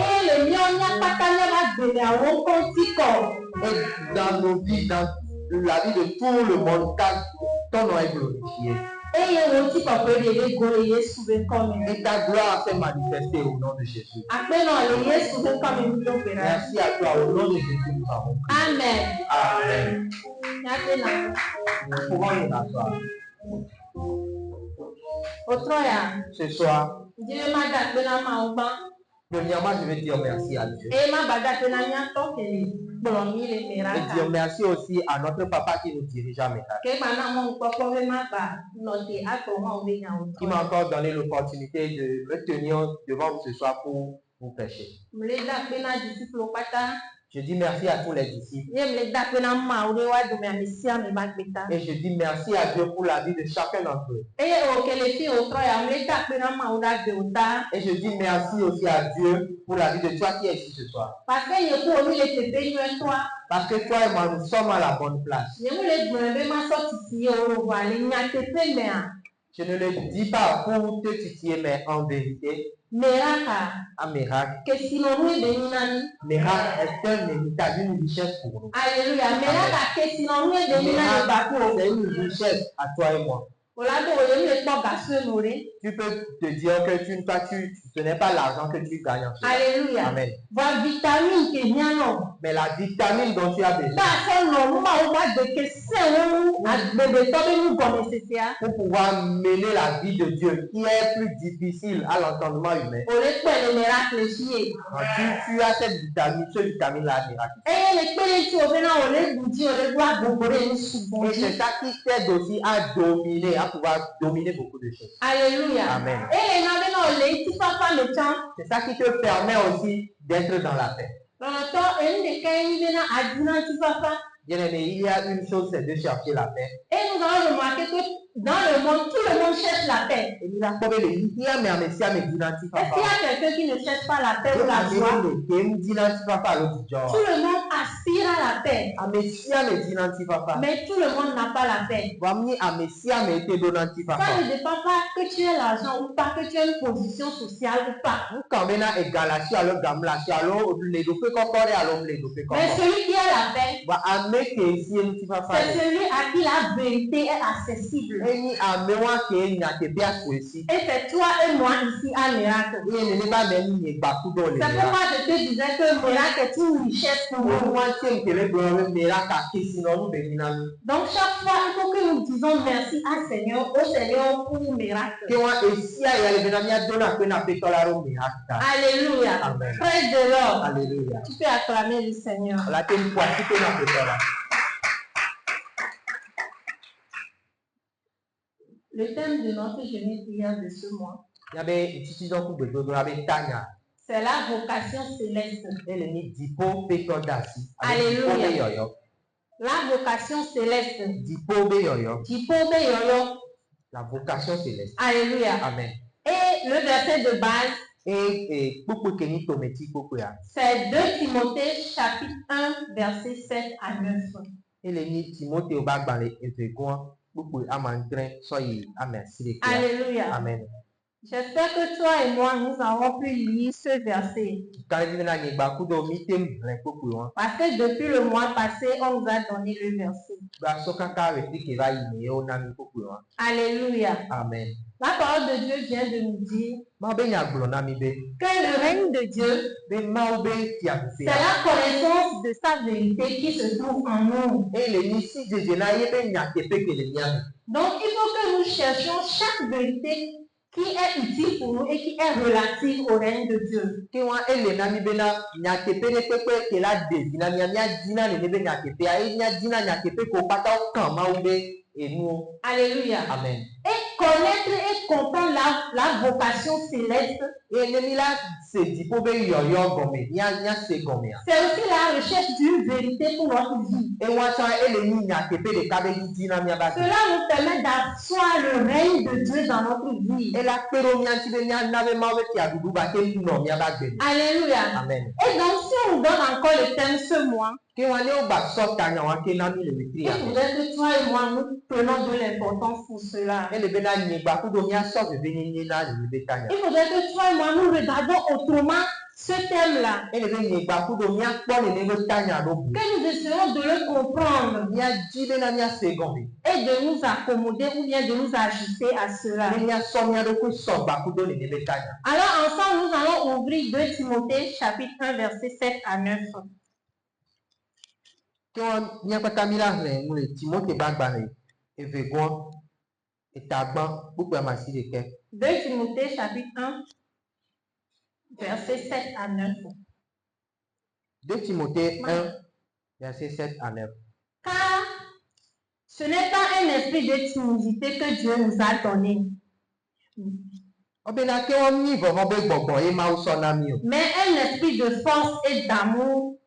S2: Et dans nos vies, dans la vie de tout le monde, car ton nom est glorifié. Et ta gloire s'est manifestée au nom de Jésus. Merci à toi, au nom de Jésus, nous avons prié.
S3: Amen.
S2: Amen. Nous pouvons nous asseoir. Ce soir, premièrement, je vais dire merci à Dieu.
S3: kplɔ mi le
S2: Et
S3: miracle.
S2: dire merci aussi à notre papa qui nous dirige à Miracle,
S3: Ke mana mo kpɔkpɔ be ma ba nɔ te akplɔ ma wo be nyawo
S2: qui m'a encore donné l'opportunité de me tenir devant vous ce soir pour vous prêcher.
S3: mle da kpe na disciples kpata.
S2: Je dis merci à tous les disciples
S3: Ye mle da kpe na mawo ɖe wa dome ame sia ame ba gbe ta.
S2: et je dis merci à Dieu pour la vie de chacun d'entre eux.
S3: Eye o kele fi o trɔ ya mle da kpe na mawo ɖa gbe o ta.
S2: Et je dis merci aussi à Dieu pour la vie de toi qui es ici ce soir.
S3: Parce que ye ko mi le teƒe nyuietɔa.
S2: Parce que toi et moi, nous sommes à la bonne place.
S3: Ye mu le gblɔ be ma sɔ titi ye o va le nyateƒe mea.
S2: Je ne le dis pas pour te titiller, mais en vérité,
S3: Miracle.
S2: un miracle.
S3: Kesinɔnu ye de nyina ni.
S2: Miracle est un héritage, une richesse pour nous.
S3: Alléluia. Miracle kesinɔnu ye de nyina ni ba ko.
S2: C'est une richesse à toi et moi.
S3: O la do o ye mi le kpɔ gasue no ɖe.
S2: Tu peux te dire que ce n'est pas l'argent que tu gagnes en cela.
S3: Alléluia.
S2: Amen.
S3: Va vitamine ke hiãnɔ.
S2: Mais la vitamine dont tu as besoin
S3: Ba sɔ nɔ numawo ba de ke sẽwo agbebetɔ be nugɔme sesia.
S2: pour pouvoir mener la vie de Dieu qui est plus difficile à l'entendement humain.
S3: O le kpɔe le miracle si ye.
S2: Tu as cette vitamine-là miracle.
S3: Eye le kpe ɖe ŋuti o bena o le ɖu dzi o le ɖo agbogbo ɖe nu sugbɔ
S2: Et c'est
S3: dzi.
S2: ça qui t'aide aussi à dominer, à pouvoir dominer beaucoup de choses.
S3: Alléluia.
S2: Amen.
S3: Eye na bena o le ŋutifafa le tsã.
S2: C'est ça qui te permet aussi d'être dans la paix.
S3: Lɔlɔtɔ enu ɖeka ye nyi bena adi na ŋutifafa.
S2: Bien-aimé, il y a une chose, c'est de chercher la paix.
S3: Et nous allons remarquer que dans le monde, tout le monde cherche la paix.
S2: Et il a trouvé le lien, mais à Messia, mais d'identifier
S3: Est-ce qu'il y a quelqu'un qui ne cherche pas la paix ou la joie? Tout le monde aspire à la paix, mais tout le monde n'a pas la paix. Ça ne dépend pas que tu aies l'argent ou pas, que tu aies une position sociale ou pas. Mais celui qui a la paix, c'est celui à qui la vérité est accessible. Et c'est toi et moi ici à Miracle. C'est pourquoi je te disais que Miracle est une richesse pour nous. Donc chaque fois, il faut que nous disons merci au Seigneur pour Miracle. Alléluia.
S2: Amen.
S3: Praise the Lord.
S2: Alléluia.
S3: Tu peux acclamer le Seigneur. Le thème de notre jeûne prière de ce mois, c'est la vocation céleste. Alléluia. La vocation céleste. Dipo be yoyo.
S2: La vocation céleste.
S3: Alléluia.
S2: Amen.
S3: Et le verset de base, c'est 2 Timothée chapitre 1, verset 7 à 9. Alléluia.
S2: Amen.
S3: J'espère que toi et moi, nous avons pu lire ce verset. Parce que depuis le mois passé, on nous a donné le verset. Alléluia.
S2: Amen.
S3: La parole de Dieu vient de nous dire que le règne de Dieu, c'est la connaissance de sa vérité qui se trouve en nous. Donc, il faut que nous cherchions chaque vérité qui est utile pour nous et qui est relative au règne de Dieu. Alléluia.
S2: Amen.
S3: Et connaître et comprendre la vocation céleste, c'est aussi la recherche d'une vérité pour notre vie. Cela nous permet d'asseoir le règne de Dieu dans notre vie. Alléluia.
S2: Amen.
S3: Et donc, si on nous donne encore le thème ce mois, il faudrait que toi et moi, nous prenons de l'importance pour cela. Il faudrait que toi et moi, nous regardons autrement ce thème-là. Que nous essayons de le comprendre et de nous accommoder ou bien de nous ajuster à cela. Alors ensemble, nous allons ouvrir 2 Timothée chapitre 1, verset 7 à 9.
S2: 2
S3: Timothée chapitre 1, verset 7 à 9.
S2: 2 Timothée 1, Verset 7 à 9.
S3: Car ce n'est pas un esprit de timidité que Dieu nous a donné, mais un esprit de force et d'amour.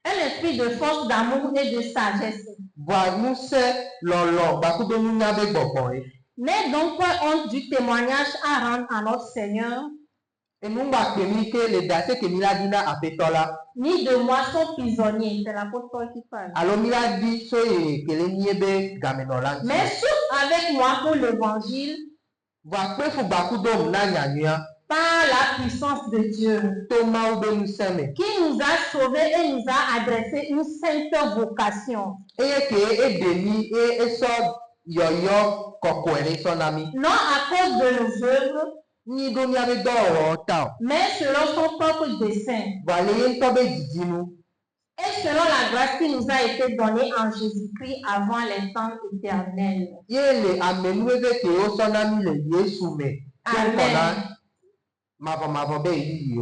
S3: Un esprit de force, d'amour et de sagesse. N'aie donc pas honte du témoignage à rendre à notre Seigneur, ni de moi son prisonnier. C'est l'apôtre Paul qui parle. Mais souffre avec moi pour l'évangile par la puissance de Dieu, qui nous a sauvés et nous a adressé une sainte vocation. Non à cause de nos œuvres, mais selon son propre dessein. Et selon la grâce qui nous a été donnée en Jésus-Christ avant les temps éternels. Amen.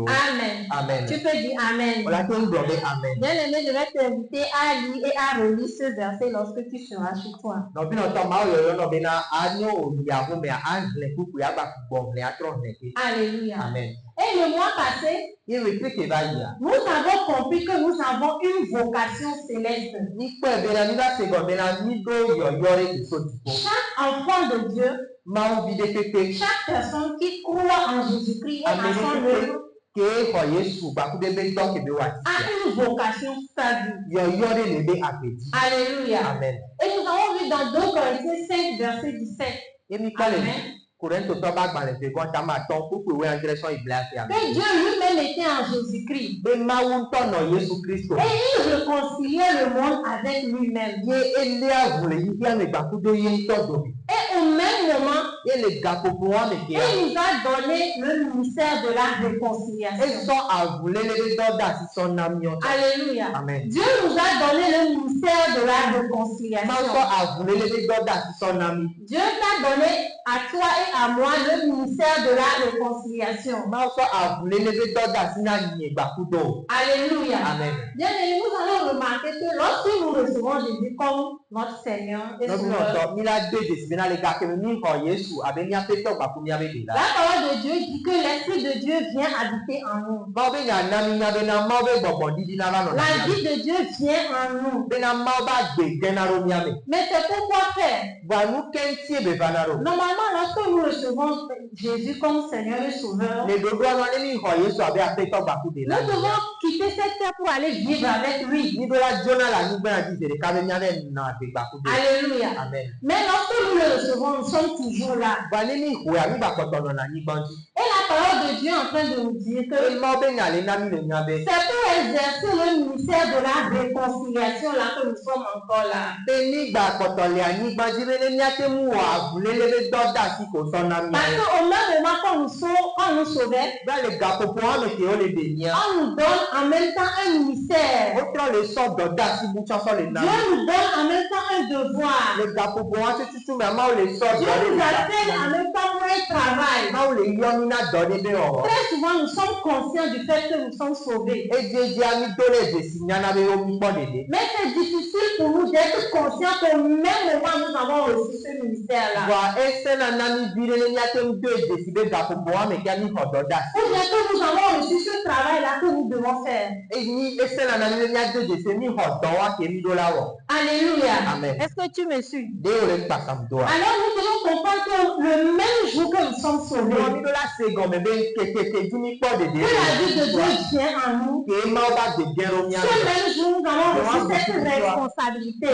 S3: Amen.
S2: Amen.
S3: Tu peux dire Amen. Bien-aimé, je vais t'inviter à lire et à relire ce verset lorsque tu seras chez toi. Alléluia.
S2: Amen.
S3: Et le mois passé, nous avons compris que nous avons une vocation céleste. Chaque enfant de Dieu, chaque personne qui croit en Jésus-Christ et à son œuvre, a une vocation stable. Alléluia.
S2: Amen.
S3: Et nous avons vu dans 2 Corinthiens 5, verset 17. Amen. Que Dieu lui-même était en Jésus-Christ. Et il réconciliait le monde avec lui-même. Et au même moment, il nous a donné le ministère de la réconciliation. Alléluia.
S2: Amen.
S3: Dieu nous a donné le ministère de la réconciliation. Dieu t'a donné à toi et à moi le ministère de la réconciliation. Alléluia.
S2: Amen.
S3: Bien aimé, nous allons remarquer que lorsque nous recevons Jésus comme notre Seigneur et Sauveur, la parole de Dieu dit que l'Esprit de Dieu vient habiter en nous. La vie de Dieu vient en nous. Mais c'est pourquoi faire? Normalement, lorsque nous recevons Jésus comme Seigneur et Sauveur, nous devons quitter cette terre pour aller vivre avec lui. Alléluia.
S2: Amen.
S3: Mais lorsque nous le recevons, nous sommes toujours là. Et la parole de Dieu est en train de nous dire que c'est pour exercer le ministère de la réconciliation là que nous sommes encore là. Parce qu'au même moment quand nous sauvait, on nous donne en même temps un ministère. Dieu nous donne en même temps un devoir. Dieu nous appelle en même temps pour un travail. Très souvent, nous sommes conscients du fait que nous sommes sauvés. Mais c'est difficile pour nous d'être conscients qu'au même moment, nous avons reçu ce ministère-là. Ou bien que nous avons reçu ce travail-là que nous devons faire. Alléluia.
S2: Amen.
S3: Est-ce que tu me suis?
S2: Alors
S3: Alors nous devons comprendre que le même jour que nous sommes sauvés, que la vie de Dieu vient en nous, ce même jour nous avons reçu cette responsabilité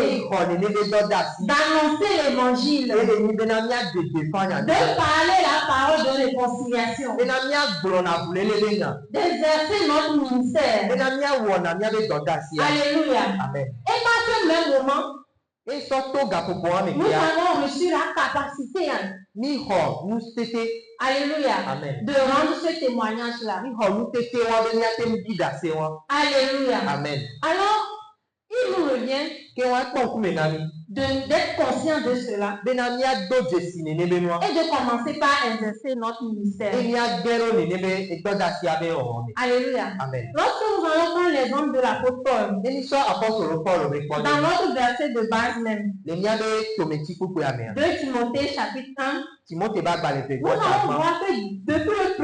S3: d'annoncer l'évangile, de parler la parole de réconciliation, d'exercer notre ministère. Alléluia.
S2: Amen.
S3: Et par ce même moment, nous avons reçu la capacité, alléluia,
S2: Amen.
S3: de rendre ce témoignage-là. Alléluia.
S2: Amen.
S3: Alors, il nous revient d'être conscient de cela et de commencer par exercer notre ministère. Alléluia.
S2: Amen.
S3: Lorsque nous allons prendre l'exemple de l'apôtre Paul.
S2: Eni so apostolo Paul be ko.
S3: Dans notre verset de base même.
S2: Le nya be tometi kuku ya me.
S3: 2 Timothée chapitre 1.
S2: Timothée ba gba le pe
S3: Nous allons voir que depuis le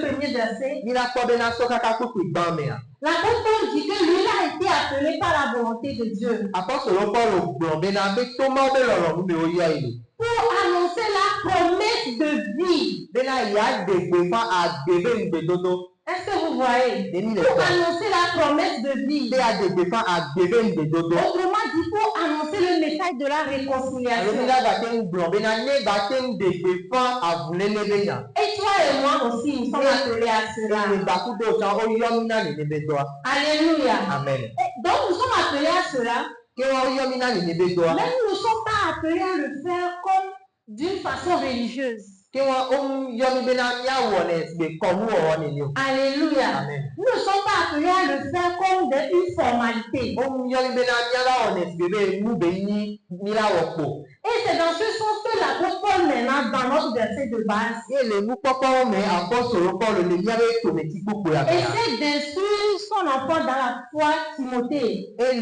S3: premier verset,
S2: ni la ko be na so kaka kuku gba me.
S3: L'apôtre Paul dit que lui a été appelé par la volonté de Dieu.
S2: Apostolo Paul gbo be na be to ma be loro mu be o ya ile.
S3: Pour annoncer la promesse de vie.
S2: Be na ya de gbe fa agbebe ngbe dodo.
S3: Est-ce que vous voyez? Pour annoncer la promesse de vie. Autrement dit, pour annoncer le message de la réconciliation. Et toi et moi aussi, nous sommes appelés à cela. Alléluia.
S2: Amen.
S3: Donc nous sommes appelés à cela. Mais nous ne sommes pas appelés à le faire comme d'une façon religieuse. Alléluia.
S2: Amen.
S3: Nous ne sommes pas appelés à le faire comme une formalité. Et c'est dans ce sens que l'apôtre Paul maintenant dans notre verset de base essaie d'instruire son enfant dans la foi Timothée. Afin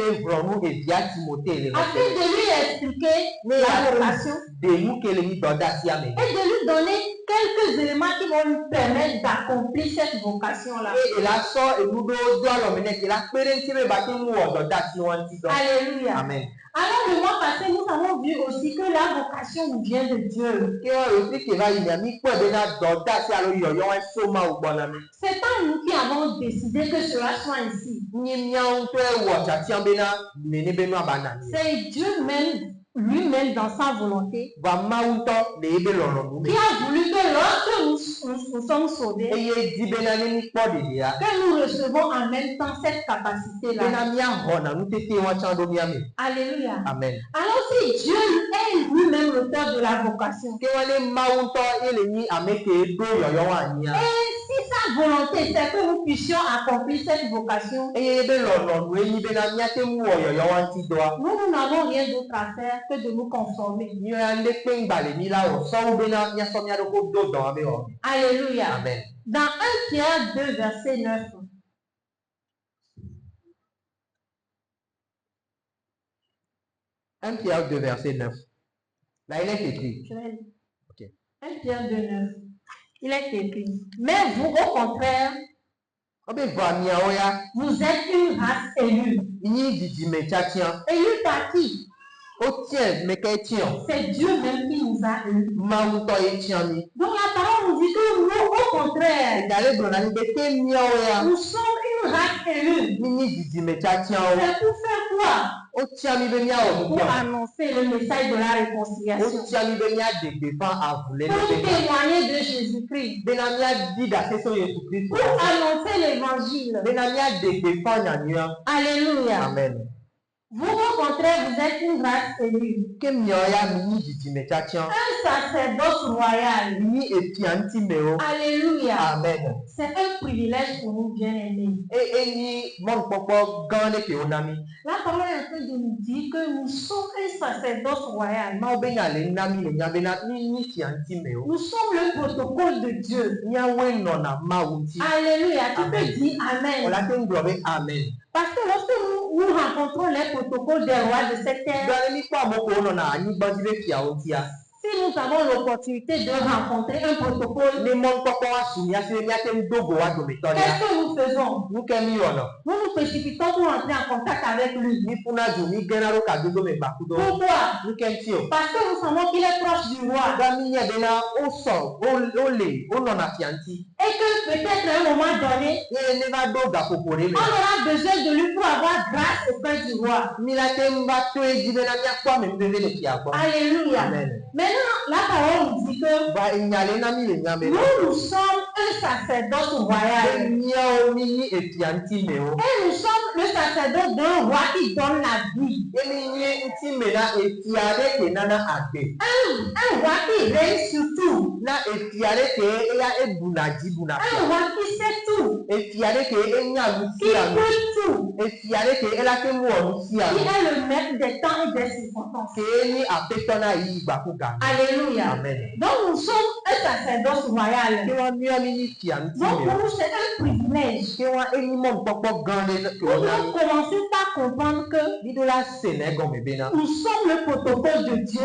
S3: de lui expliquer la vocation. Et de lui donner quelques éléments qui vont lui permettre d'accomplir cette vocation-là. Alléluia.
S2: Amen.
S3: Alors le mois passé, nous avons vu aussi que la vocation nous vient de Dieu. C'est pas nous qui avons décidé que cela soit ainsi. C'est Dieu même lui-même dans sa volonté qui a voulu que lorsque nous sommes sauvés, que nous recevons en même temps cette capacité-là. Alléluia.
S2: Amen.
S3: Alors si Dieu est lui-même l'auteur de la vocation, et si sa volonté c'est que nous puissions accomplir cette vocation, nous n'avons rien d'autre à faire que de nous conformer. Alléluia.
S2: Amen.
S3: Dans 1 Pierre 2, verset 9.
S2: 1 Pierre 2, verset 9. Là, il est écrit.
S3: Je vais lire.
S2: Ok.
S3: 1 Pierre 2, 9. Il est écrit. Mais vous, au contraire, vous êtes une race élue. Élue par qui? C'est Dieu même qui nous a élus. Donc la parole nous dit que nous, au contraire, nous sommes une race élue. C'est pour faire quoi? Pour annoncer le message de la réconciliation. Pour témoigner de Jésus-Christ. Pour annoncer l'évangile. Alléluia.
S2: Amen.
S3: Vous, au contraire, vous êtes une race élue. Un sacerdoce royal. Alléluia.
S2: Amen.
S3: C'est un privilège pour nous, bien-aimés. La parole est en train de nous dire que nous sommes un sacerdoce royal. Nous sommes le protocole de Dieu. Alléluia. Tu peux dire Amen.
S2: Amen.
S3: Parce que lorsque nous rencontrons les protocoles des rois de cette terre, si nous avons l'opportunité de rencontrer un protocole, qu'est-ce que nous faisons? Nous nous précipitons pour entrer en contact avec lui. Pourquoi? Parce que nous savons qu'il est proche du roi. Et que peut-être à un moment donné, on aura besoin de lui pour avoir grâce auprès du roi. Alléluia.
S2: Amen.
S3: Maintenant, la parole nous dit que nous sommes un sacerdoce royal. Et nous sommes le sacerdoce d'un roi qui donne la vie. Un roi qui règne sur tout. Un roi qui sait tout. Qui peut tout. Qui est le maître des temps et des circonstances. Alléluia.
S2: Amen.
S3: Donc nous sommes un sacerdoce royal. Donc pour nous, c'est un privilège. Nous devons commencer par comprendre que nous sommes le protocole de Dieu.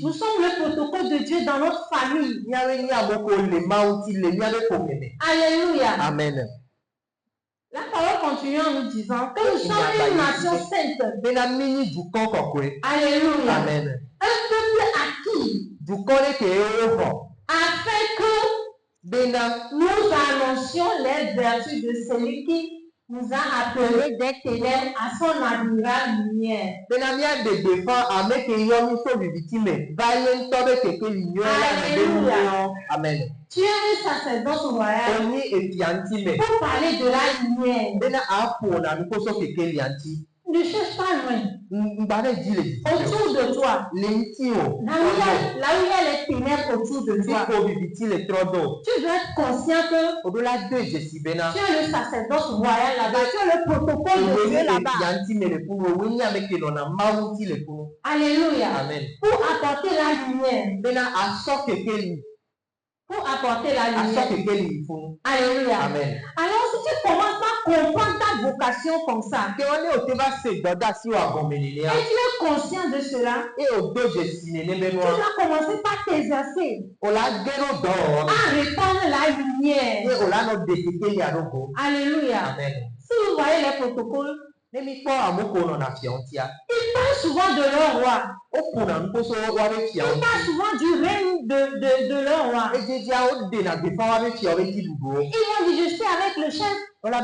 S3: Nous sommes le protocole de Dieu dans notre famille. Alléluia.
S2: Amen.
S3: La parole continue en nous disant que nous sommes une nation sainte. Alléluia.
S2: Amen.
S3: Un peuple acquis. Afin que nous annoncions les vertus de celui qui nous a appelés des ténèbres à son admirable lumière.
S2: Amen.
S3: Tu es un sacerdoce royal pour parler de la lumière. Ne cherche pas loin. Autour de toi. Là où il y a les ténèbres autour de toi. Tu dois être conscient que tu es le sacerdoce royal là-bas. Tu es le protocole de Dieu là-bas. Alléluia.
S2: Amen.
S3: Pour apporter la lumière. Pour apporter la lumière. Alléluia.
S2: Amen.
S3: Alors si tu commences à comprendre ta vocation comme ça, et tu es conscient de cela, tu dois commencer par t'exercer à répandre la lumière. Alléluia.
S2: Amen.
S3: Si vous voyez les protocoles, ils parlent souvent de leur roi. Ils parlent souvent du règne de leur roi. Ils vont dire, je suis avec le chef. Et puis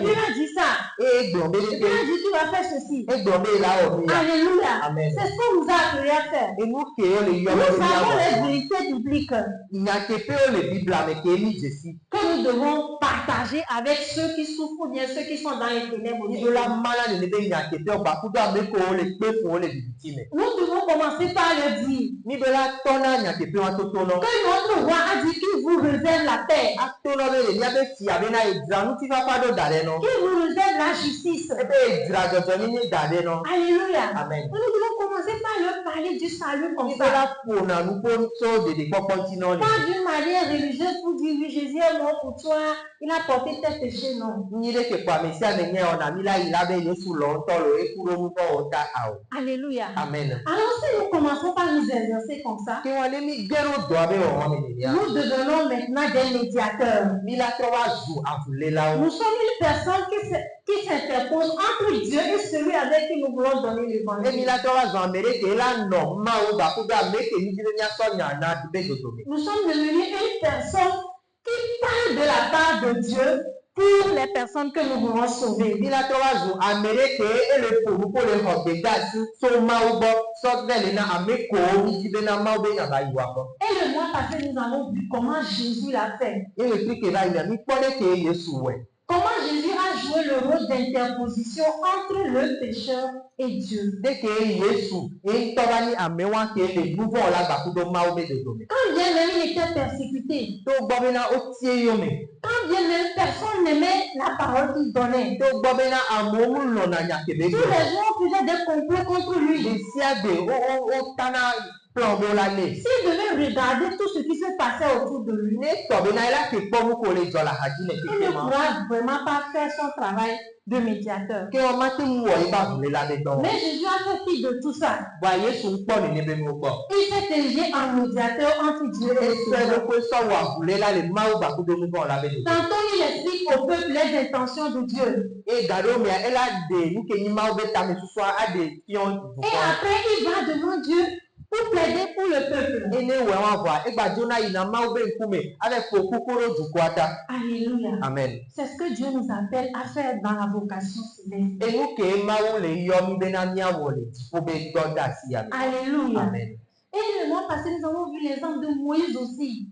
S3: il a dit ça. Et puis il a dit, tu vas faire ceci. Alléluia.
S2: Amen.
S3: C'est ce qu'on nous a appelé à faire. Nous avons les vérités bibliques que nous devons partager avec ceux qui souffrent ou bien ceux qui sont dans les ténèbres. Nous devons commencer par le dire que notre roi a dit qu'il vous réserve la paix, qu'il vous réserve la justice. Alléluia.
S2: Amen.
S3: Nous devons commencer par leur parler du salut comme ça. Pas d'une manière religieuse pour dire oui, Jésus est mort pour toi, il a porté tes péchés, non. Alléluia.
S2: Amen.
S3: Alors si nous commençons par nous exercer comme ça, nous devenons maintenant des médiateurs. Nous sommes une personne qui s'interpose entre Dieu et celui avec qui nous voulons donner l'évangile. Nous sommes devenus une personne qui parle de la part de Dieu pour les personnes que nous voulons sauver. Et le mois passé, nous avons vu comment Jésus l'a fait. Comment Jésus a joué le rôle d'interposition entre le pécheur et Dieu. Quand bien même il était persécuté, quand bien même personne n'aimait la parole qu'il donnait, tous les gens faisaient des complots contre lui. S'il devait regarder tout ce qui se passait autour de lui, il ne pourra vraiment pas faire son travail de médiateur. Mais Jésus a fait fi de tout ça. Il s'est érigé en médiateur entre Dieu et Dieu. Tantôt il explique au peuple les intentions de Dieu. Et après il va devant Dieu pour plaider pour le peuple. Alléluia.
S2: Amen.
S3: C'est ce que Dieu nous appelle à faire dans la vocation céleste. Alléluia.
S2: Amen.
S3: Et le mois passé, nous avons vu l'exemple de Moïse aussi.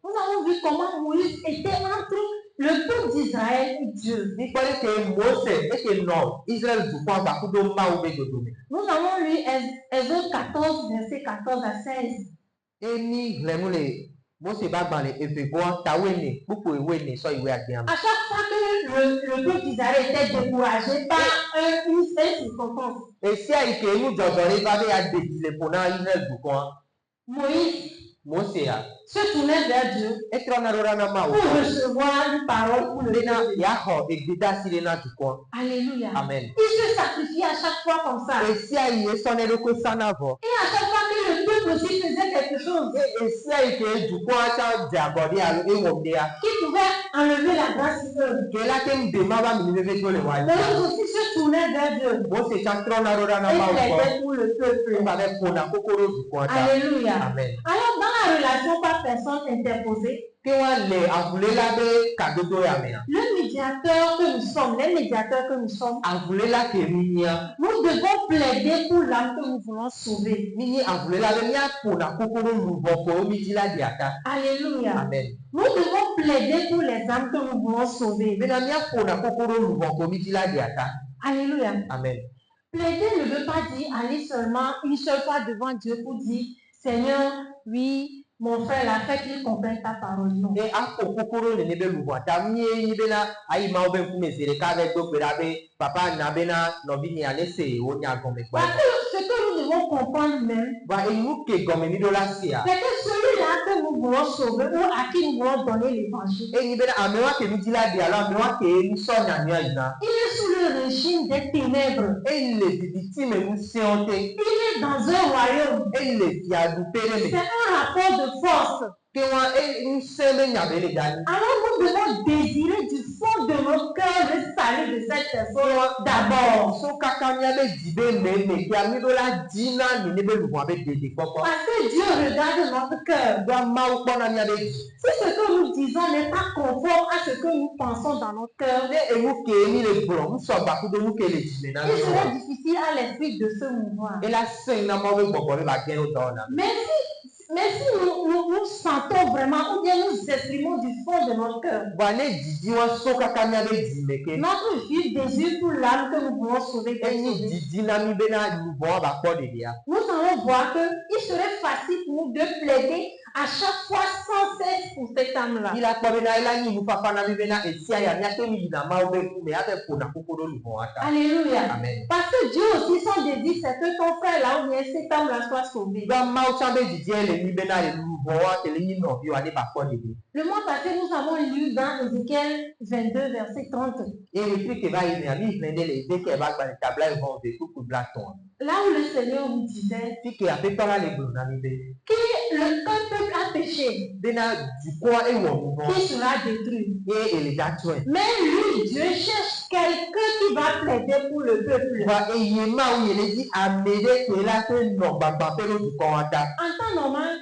S3: Nous avons vu comment Moïse était entre le peuple d'Israël et Dieu. Nous avons lu Exode 14, versets 14 à 16. Moi, c'est pas dans les effets. Tawene, beaucoup de so iwe agbiam.
S1: À chaque fois que le peuple d'Israël était découragé par une seule circonstance,
S3: Et si a ike nous jodore va be a dédile pour na Israël du coin.
S1: Moïse
S3: Mose a.
S1: se tournait vers Dieu
S3: Et trop na rora na ma.
S1: pour recevoir une parole pour le
S3: Lena
S1: peuple.
S3: ya ho egbeda si lena du coin.
S1: Alléluia.
S3: Amen.
S1: Il se sacrifiait à chaque fois comme ça.
S3: Et si a iye sonne le ko sanavo.
S1: Et à chaque fois que le peuple aussi faisait quelque chose
S3: Et si a ike du coin cha diabodi a e womdea.
S1: qui pouvait enlever la grâce sur eux,
S3: Que la tem de ma va mi leve to le wa.
S1: Moïse aussi se tournait vers Dieu
S3: Mose cha trop na rora na
S1: et
S3: ma.
S1: plaidait pour le peuple.
S3: On va faire pour na kokoro du coin.
S1: Alléluia.
S3: Amen.
S1: Alors, dans la relation par personne interposée,
S3: Que on le avule la be kadodo ya me.
S1: le médiateur que nous sommes, les médiateurs que nous sommes,
S3: Avule la ke minia.
S1: nous devons plaider pour l'âme que nous voulons sauver.
S3: Mini avule la be nia pour na kokoro lu boko mi di la diata.
S1: Alléluia.
S3: Amen.
S1: Nous devons plaider pour les âmes que nous voulons sauver.
S3: Bena mia pour na kokoro lu boko mi di la diata.
S1: Alléluia.
S3: Amen.
S1: Plaider ne veut pas dire aller seulement une seule fois devant Dieu pour dire Seigneur, oui, mon frère l'a fait qu'il comprenne ta parole. Non.
S3: Et a kokoro le nebe lu bota mi ni bena ai ma oben ku mesere ka be do pera be papa na bena no bi ni anese o nya gome kwa.
S1: Parce que ce que nous devons comprendre même,
S3: Ba e nu ke gome mi do la sia.
S1: c'est que celui-là que nous voulons sauver ou à qui nous voulons donner l'évangile,
S3: E ni bena amewa ke mi di la dia la amewa ke ni so nya nya ina.
S1: il est sous le régime des ténèbres.
S3: E le diditi me nu seonte.
S1: Il est dans un royaume.
S3: E le dia du pere
S1: C'est
S3: me.
S1: un rapport de force.
S3: Que wa e nu se me nya be le dani.
S1: Alors nous devons désirer du fond de notre cœur le salut de cette personne d'abord.
S3: So kaka nya be dibe me ki ami do la dina ni ne be lu wa be dede popo.
S1: Parce que Dieu regarde notre cœur.
S3: Do ma u pona nya be.
S1: Si ce que nous disons n'est pas conforme à ce que nous pensons dans notre cœur,
S3: Ne e mu ke mi le bro, mu so ba ku do mu ke le dime na.
S1: il serait difficile à l'esprit de se mouvoir.
S3: E la sen na mo be gbogbo be ba gen o do na.
S1: Mais si nous sentons vraiment, ou bien nous exprimons du fond de notre cœur,
S3: Ba ne didi wa so kaka nya be dime ke.
S1: notre vif désir pour l'âme que nous voulons sauver,
S3: E ni didi na mi be na lu bo ba ko de dia.
S1: nous allons voir qu'il serait facile pour nous de plaider à chaque fois sans cesse pour cette âme-là.
S3: Ila ko be na ila ni mu papa na mi be na e sia ya nya ke mi na ma o be ku me ate ko na kokoro lu bo ata.
S1: Alléluia.
S3: Amen.
S1: Parce que Dieu aussi, son désir, c'est que ton frère là ou bien cette âme-là soit sauvée.
S3: Ba ma o chambe didi ele mi be na le lu bo ate le ni no bi wa de ba ko de dia.
S1: Le mois passé, nous avons lu dans Ézéchiel 22, verset 30,
S3: E repli ke ba ine ami prende le de ke ba gba le tabla e von de ku blaton.
S1: là où le Seigneur nous disait
S3: Fi ke a pe para le bro na mi be.
S1: qu'un peuple a péché,
S3: Bena du quoi et mon bon
S1: qui sera détruit.
S3: et les datouins.
S1: Mais lui, Dieu cherche quelqu'un qui va plaider pour le peuple.
S3: Va et yema où il est dit amédée que là que non baba pero du commanda.
S1: En temps normal,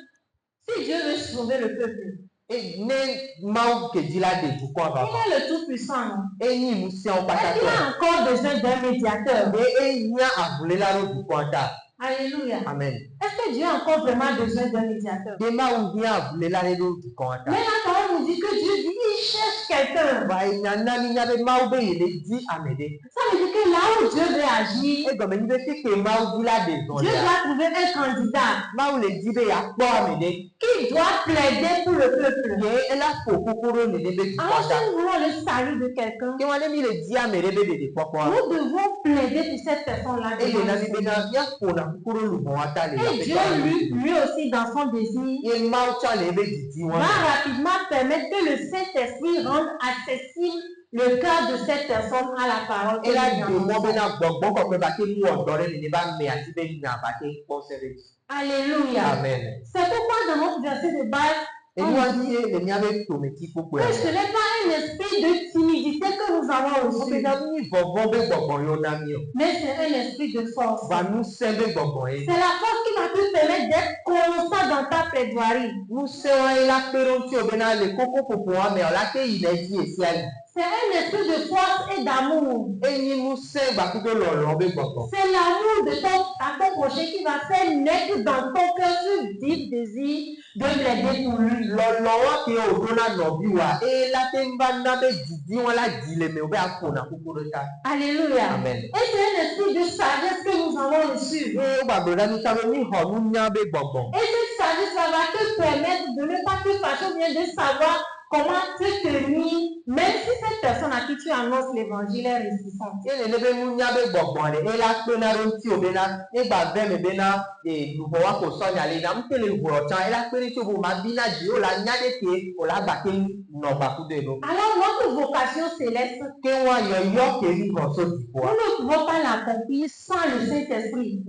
S1: si Dieu veut sauver le peuple,
S3: Et ne mau que dit là de du quoi
S1: il
S3: baba.
S1: est le Tout-Puissant. Non?
S3: Et ni nous si on
S1: Et
S3: pata.
S1: il a encore besoin d'un médiateur.
S3: Et il y a à vouloir là du commanda.
S1: Alléluia.
S3: Amen.
S1: Est-ce que Dieu a encore vraiment besoin d'un médiateur?
S3: Dema où vient à vouloir là du commanda.
S1: Mais la parole nous dit que Dieu dit il cherche quelqu'un.
S3: Va il y a nani ya be mau be il est dit amédée.
S1: Ça veut dire que là où Dieu veut agir,
S3: Et comme il veut que mau dit là des
S1: Dieu doit trouver un candidat
S3: mau le dit be ya quoi amédée.
S1: qui doit plaider pour le peuple.
S3: Et là pour kokoro ne debe du
S1: Alors si
S3: commanda.
S1: nous voulons le salut de quelqu'un,
S3: Que wale mi le dit amédée be de papa.
S1: nous devons plaider pour cette personne-là.
S3: Et
S1: devant
S3: les
S1: le
S3: nani
S1: Seigneur.
S3: bena ya kona kukuru lu bon ata le
S1: Et Dieu, lui aussi, dans son désir,
S3: ye maucha le be didi
S1: va
S3: wana
S1: rapidement permettre que le Saint-Esprit rende accessible le cœur de cette personne à la parole.
S3: et la de mo bena gbogbo ko pe ba ke mu odore ni ba me ati be ni aba ke conserve.
S1: Alléluia.
S3: Amen.
S1: C'est pourquoi dans notre verset de base,
S3: Et nous on dit le mi ave to meti popo ya.
S1: que ce n'est pas un esprit de timidité que nous avons
S3: O be
S1: reçu,
S3: na ni bobo be gbogbo yo na mi o.
S1: mais c'est un esprit de force.
S3: Ba nu se be gbogbo e.
S1: C'est la force qui va te permettre d'être constant dans ta plaidoirie.
S3: Nu se wa la pero ti o be na le koko popo wa me o la ke ile ti e si ali.
S1: C'est un esprit de force et d'amour.
S3: E ni nu se ba ku do lo be gbogbo.
S1: C'est l'amour de ton prochain qui va faire naître dans ton cœur ce vif désir de plaider pour lui.
S3: Lo wa ke o do na no bi wa e la te mba na be didi won la di le me o be akona kukuru ta.
S1: Alléluia.
S3: Amen.
S1: Et c'est un esprit de sagesse que nous avons reçu.
S3: Ó gbàgbọ́ dání sáré ní ìhọ̀nù ní abẹ́ gbọ̀ngbọ̀n.
S1: Et cette sagesse va
S3: ça va te permettre de ne pas te fâcher ou bien de savoir comment te tenir, même si cette personne à qui tu annonces l'évangile est résistante. Alors notre vocation céleste, nous ne pouvons pas l'accomplir sans le Saint-Esprit.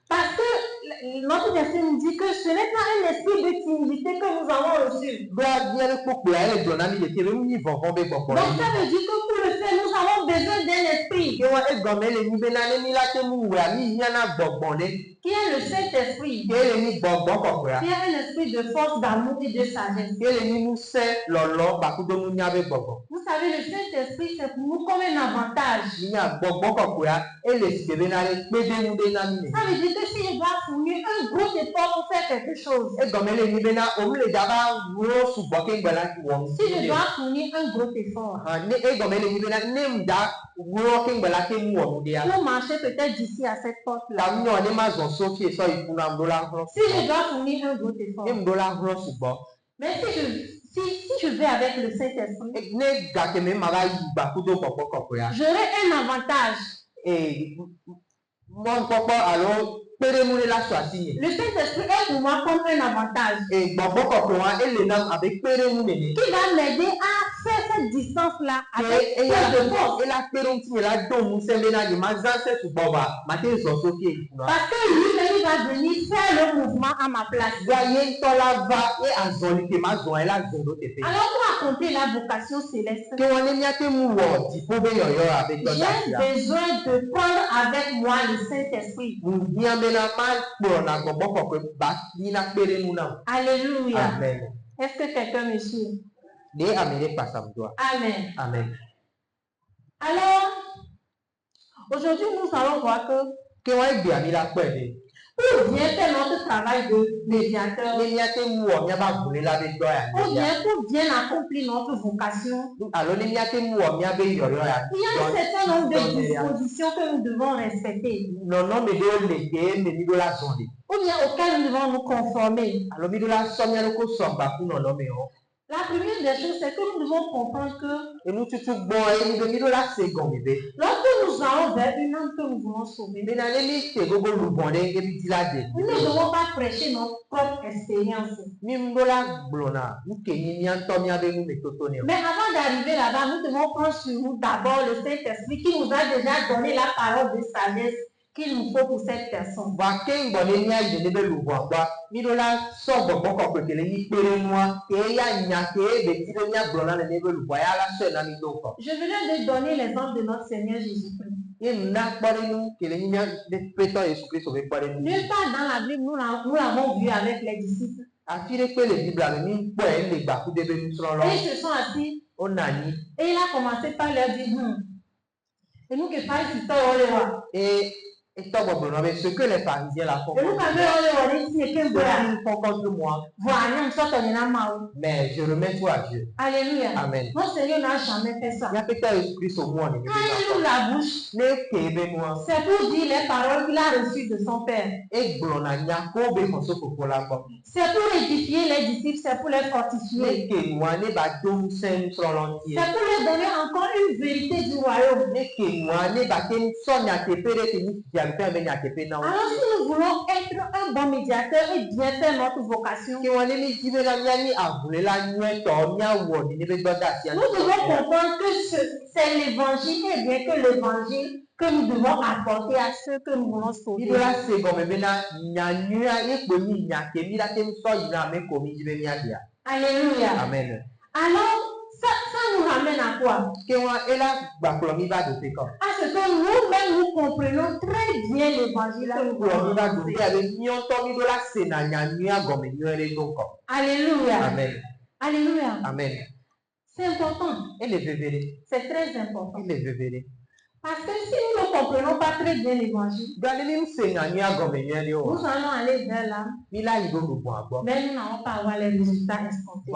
S3: Parce que notre verset nous dit que ce n'est pas un esprit de timidité que nous avons reçu. Donc ça veut dire que pour le faire, nous avons besoin d'un esprit qui est le Saint-Esprit, qui est un esprit de force, d'amour et de sagesse. Vous savez, le Saint-Esprit, c'est pour nous comme un avantage. Ça veut dire que si je dois fournir un gros effort pour faire quelque chose, si je dois fournir un gros effort pour marcher peut-être d'ici à cette porte-là, si je dois fournir un gros effort, mais si je vais avec le Saint-Esprit, j'aurai un avantage. Le Saint-Esprit est pour moi comme un avantage qui va m'aider à faire cette distance-là avec plus de force. Parce que lui-même il va venir faire le mouvement à ma place. Alors pour accomplir la vocation céleste, j'ai besoin de prendre avec moi le Saint-Esprit. Alléluia.
S2: Amen.
S3: Est-ce que quelqu'un me suit? Amen.
S2: Amen.
S3: Alors, aujourd'hui, nous allons voir que pour bien faire notre travail de médiateur, ou bien pour bien accomplir notre vocation, il y a un certain nombre de dispositions que nous devons respecter, ou bien auxquelles nous devons nous conformer. La première des choses, c'est que nous devons comprendre que lorsque nous allons vers une âme que nous voulons sauver, nous ne devons pas prêcher notre propre expérience. Mais avant d'arriver là-bas, nous devons prendre sur nous d'abord le Saint-Esprit qui nous a déjà donné la parole de sagesse qu'il nous faut pour cette personne. Je venais de donner l'exemple de notre Seigneur Jésus-Christ. Nulle part dans la Bible, nous l'avons vu avec les disciples. Et ils se sont assis. Et il a commencé par leur dire, et nous qui parlons ici, on les voit.
S2: Ce que les pharisiens la font contre moi. Mais je remets tout à Dieu.
S3: Alléluia.
S2: Amen.
S3: Mon Seigneur n'a jamais fait ça.
S2: Quand il
S3: ouvre la bouche, c'est pour dire les paroles qu'il a reçues de son Père. C'est pour édifier les disciples, c'est pour les fortifier. C'est pour leur donner encore une vérité du royaume. Alors si nous voulons être un bon médiateur et bien faire notre vocation, nous devons comprendre que c'est l'évangile et bien que l'évangile que nous devons apporter à ceux que nous voulons sauver. Alléluia.
S2: Amen.
S3: Alors, ça nous ramène à quoi? À ce que nous-mêmes nous comprenons très bien l'évangile. Alléluia.
S2: Amen.
S3: Alléluia.
S2: Amen.
S3: C'est important.
S2: C'est
S3: très important. Parce que si nous ne comprenons pas très bien l'évangile, nous allons aller vers l'âme, mais nous n'allons pas avoir les résultats escomptés.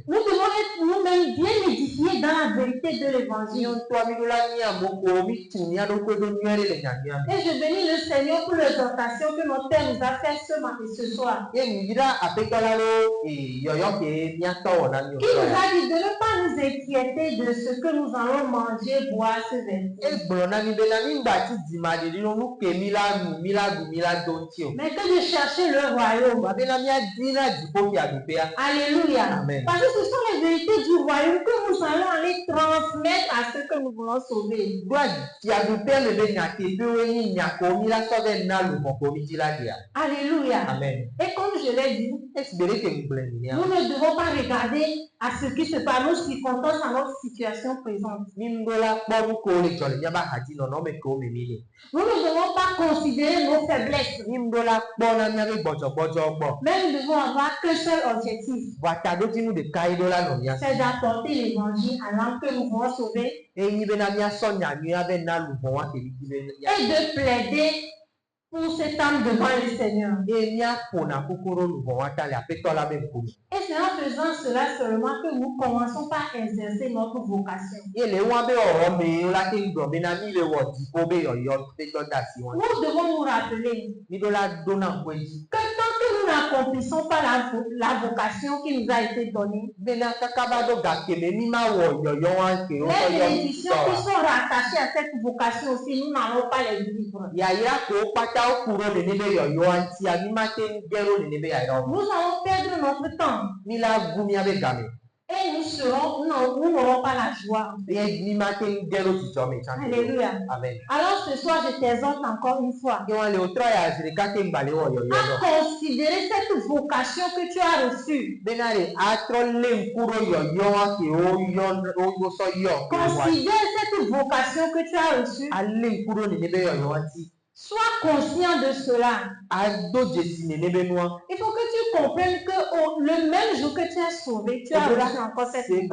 S3: Nous devons être nous-mêmes bien édifiés dans la vérité de l'évangile. Et je bénis le Seigneur pour l'exhortation que notre Père nous a fait ce matin et ce soir. Qui nous a dit de ne pas nous inquiéter de ce que nous allons manger, boire, se vêtir. Mais que de chercher le royaume. Alléluia.
S2: Amen.
S3: Parce que ce sont les vérités du royaume que nous allons aller transmettre à ceux que nous voulons sauver. Alléluia.
S2: Amen.
S3: Et comme je l'ai dit, nous ne devons pas regarder à ce qui se passe, nos circonstances, à notre situation présente. Nous ne devons pas considérer nos faiblesses. Mais nous devons avoir qu'un seul objectif. C'est d'apporter l'évangile à l'âme que nous voulons sauver. Et de plaider pour cette âme devant le Seigneur. Et c'est en faisant cela seulement que nous commençons par exercer notre vocation. Nous devons nous rappeler que tant que nous n'accomplissons pas la vocation qui nous a été donnée, les bénédictions qui sont rattachées à cette vocation aussi, nous n'allons pas les vivre. Nous allons perdre notre temps. Et nous n'aurons pas la joie. Alléluia.
S2: Amen.
S3: Alors ce soir, je t'exhorte encore une fois à considérer cette vocation que tu as reçue. Considère cette vocation que tu as reçue. Sois conscient de cela. Il faut que tu comprennes que le même jour que tu es sauvé, tu as reçu encore cette vocation.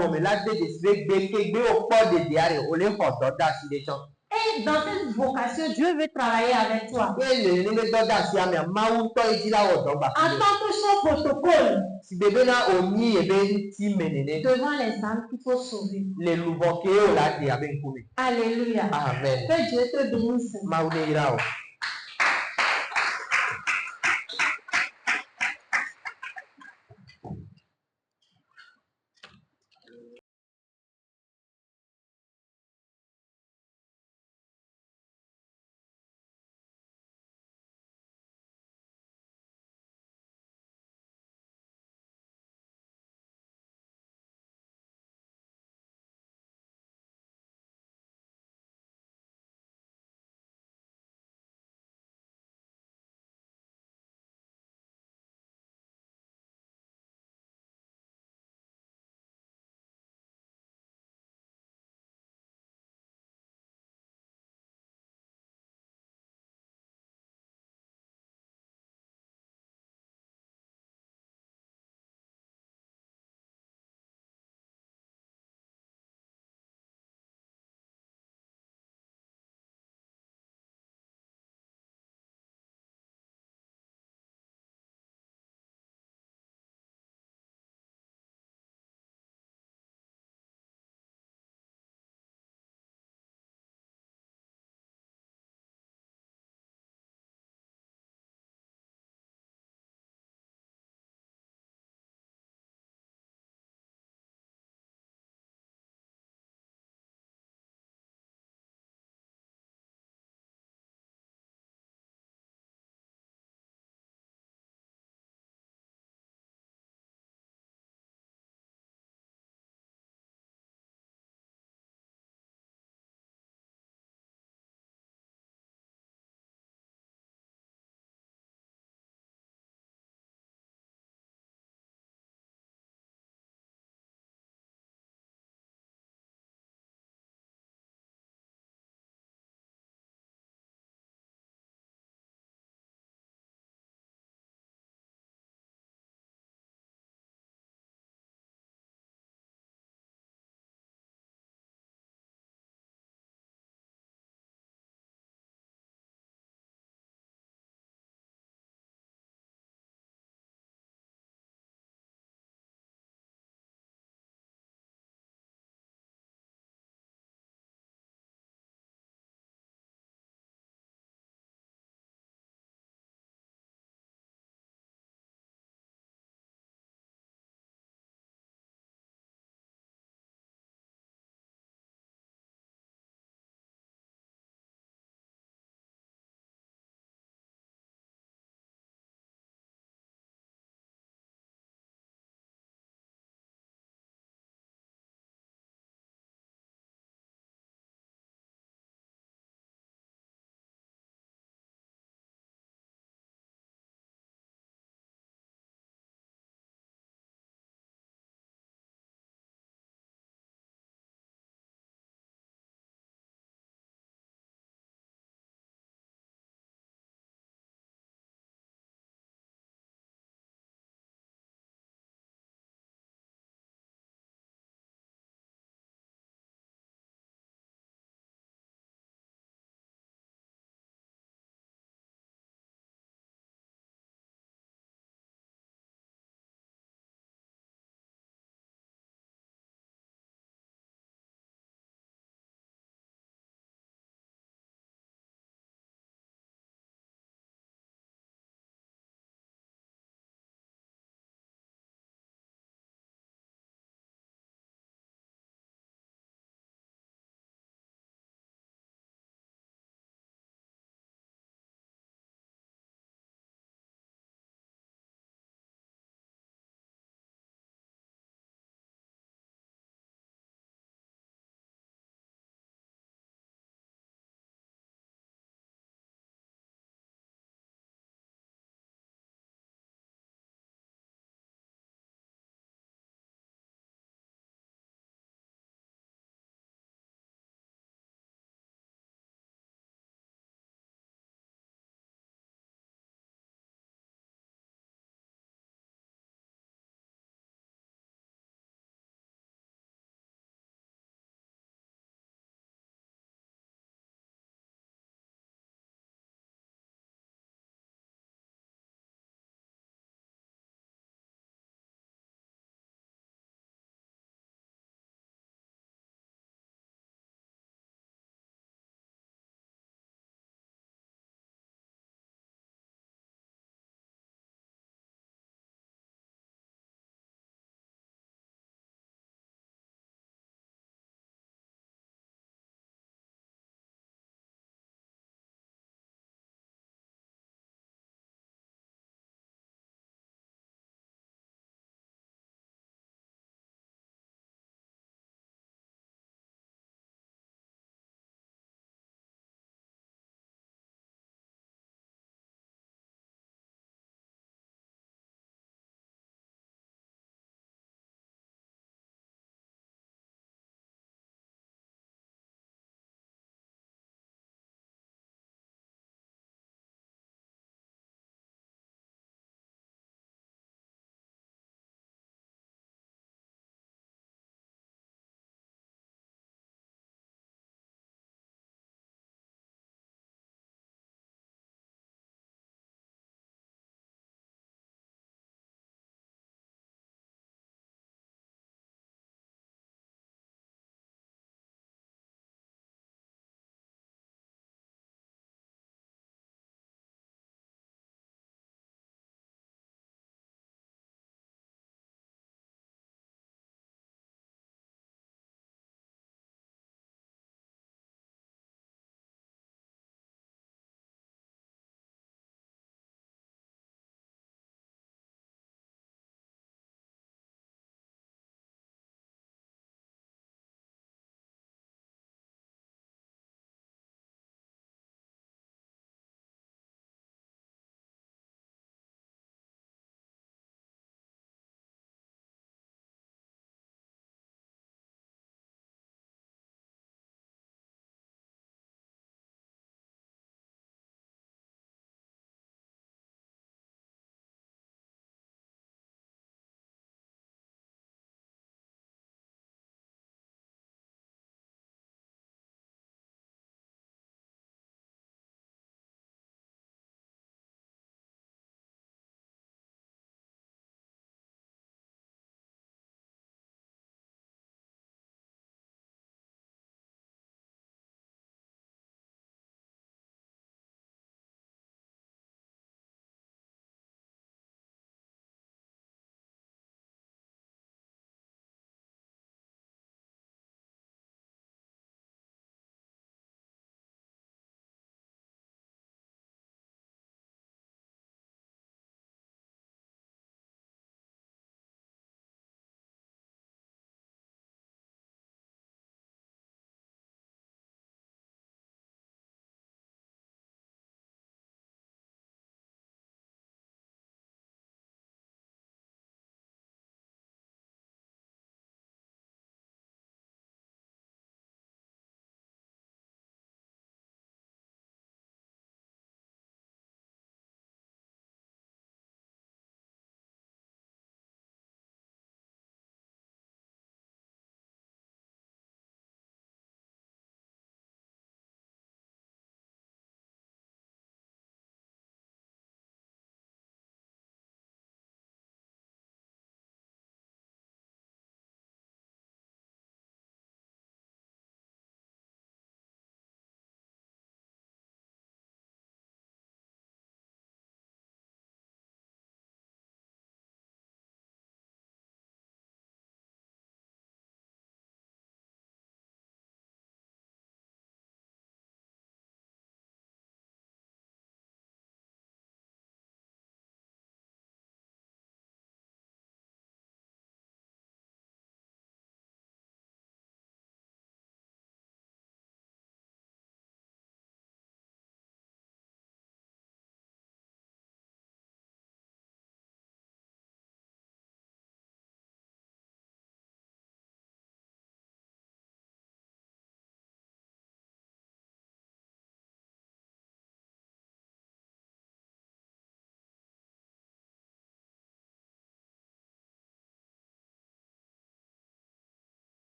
S3: Et dans cette vocation, Dieu veut travailler avec toi. En tant que son protocole, devant les âmes qu'il faut sauver.
S2: Alléluia.
S3: Alléluia.
S2: Amen.
S3: Que Dieu te bénisse.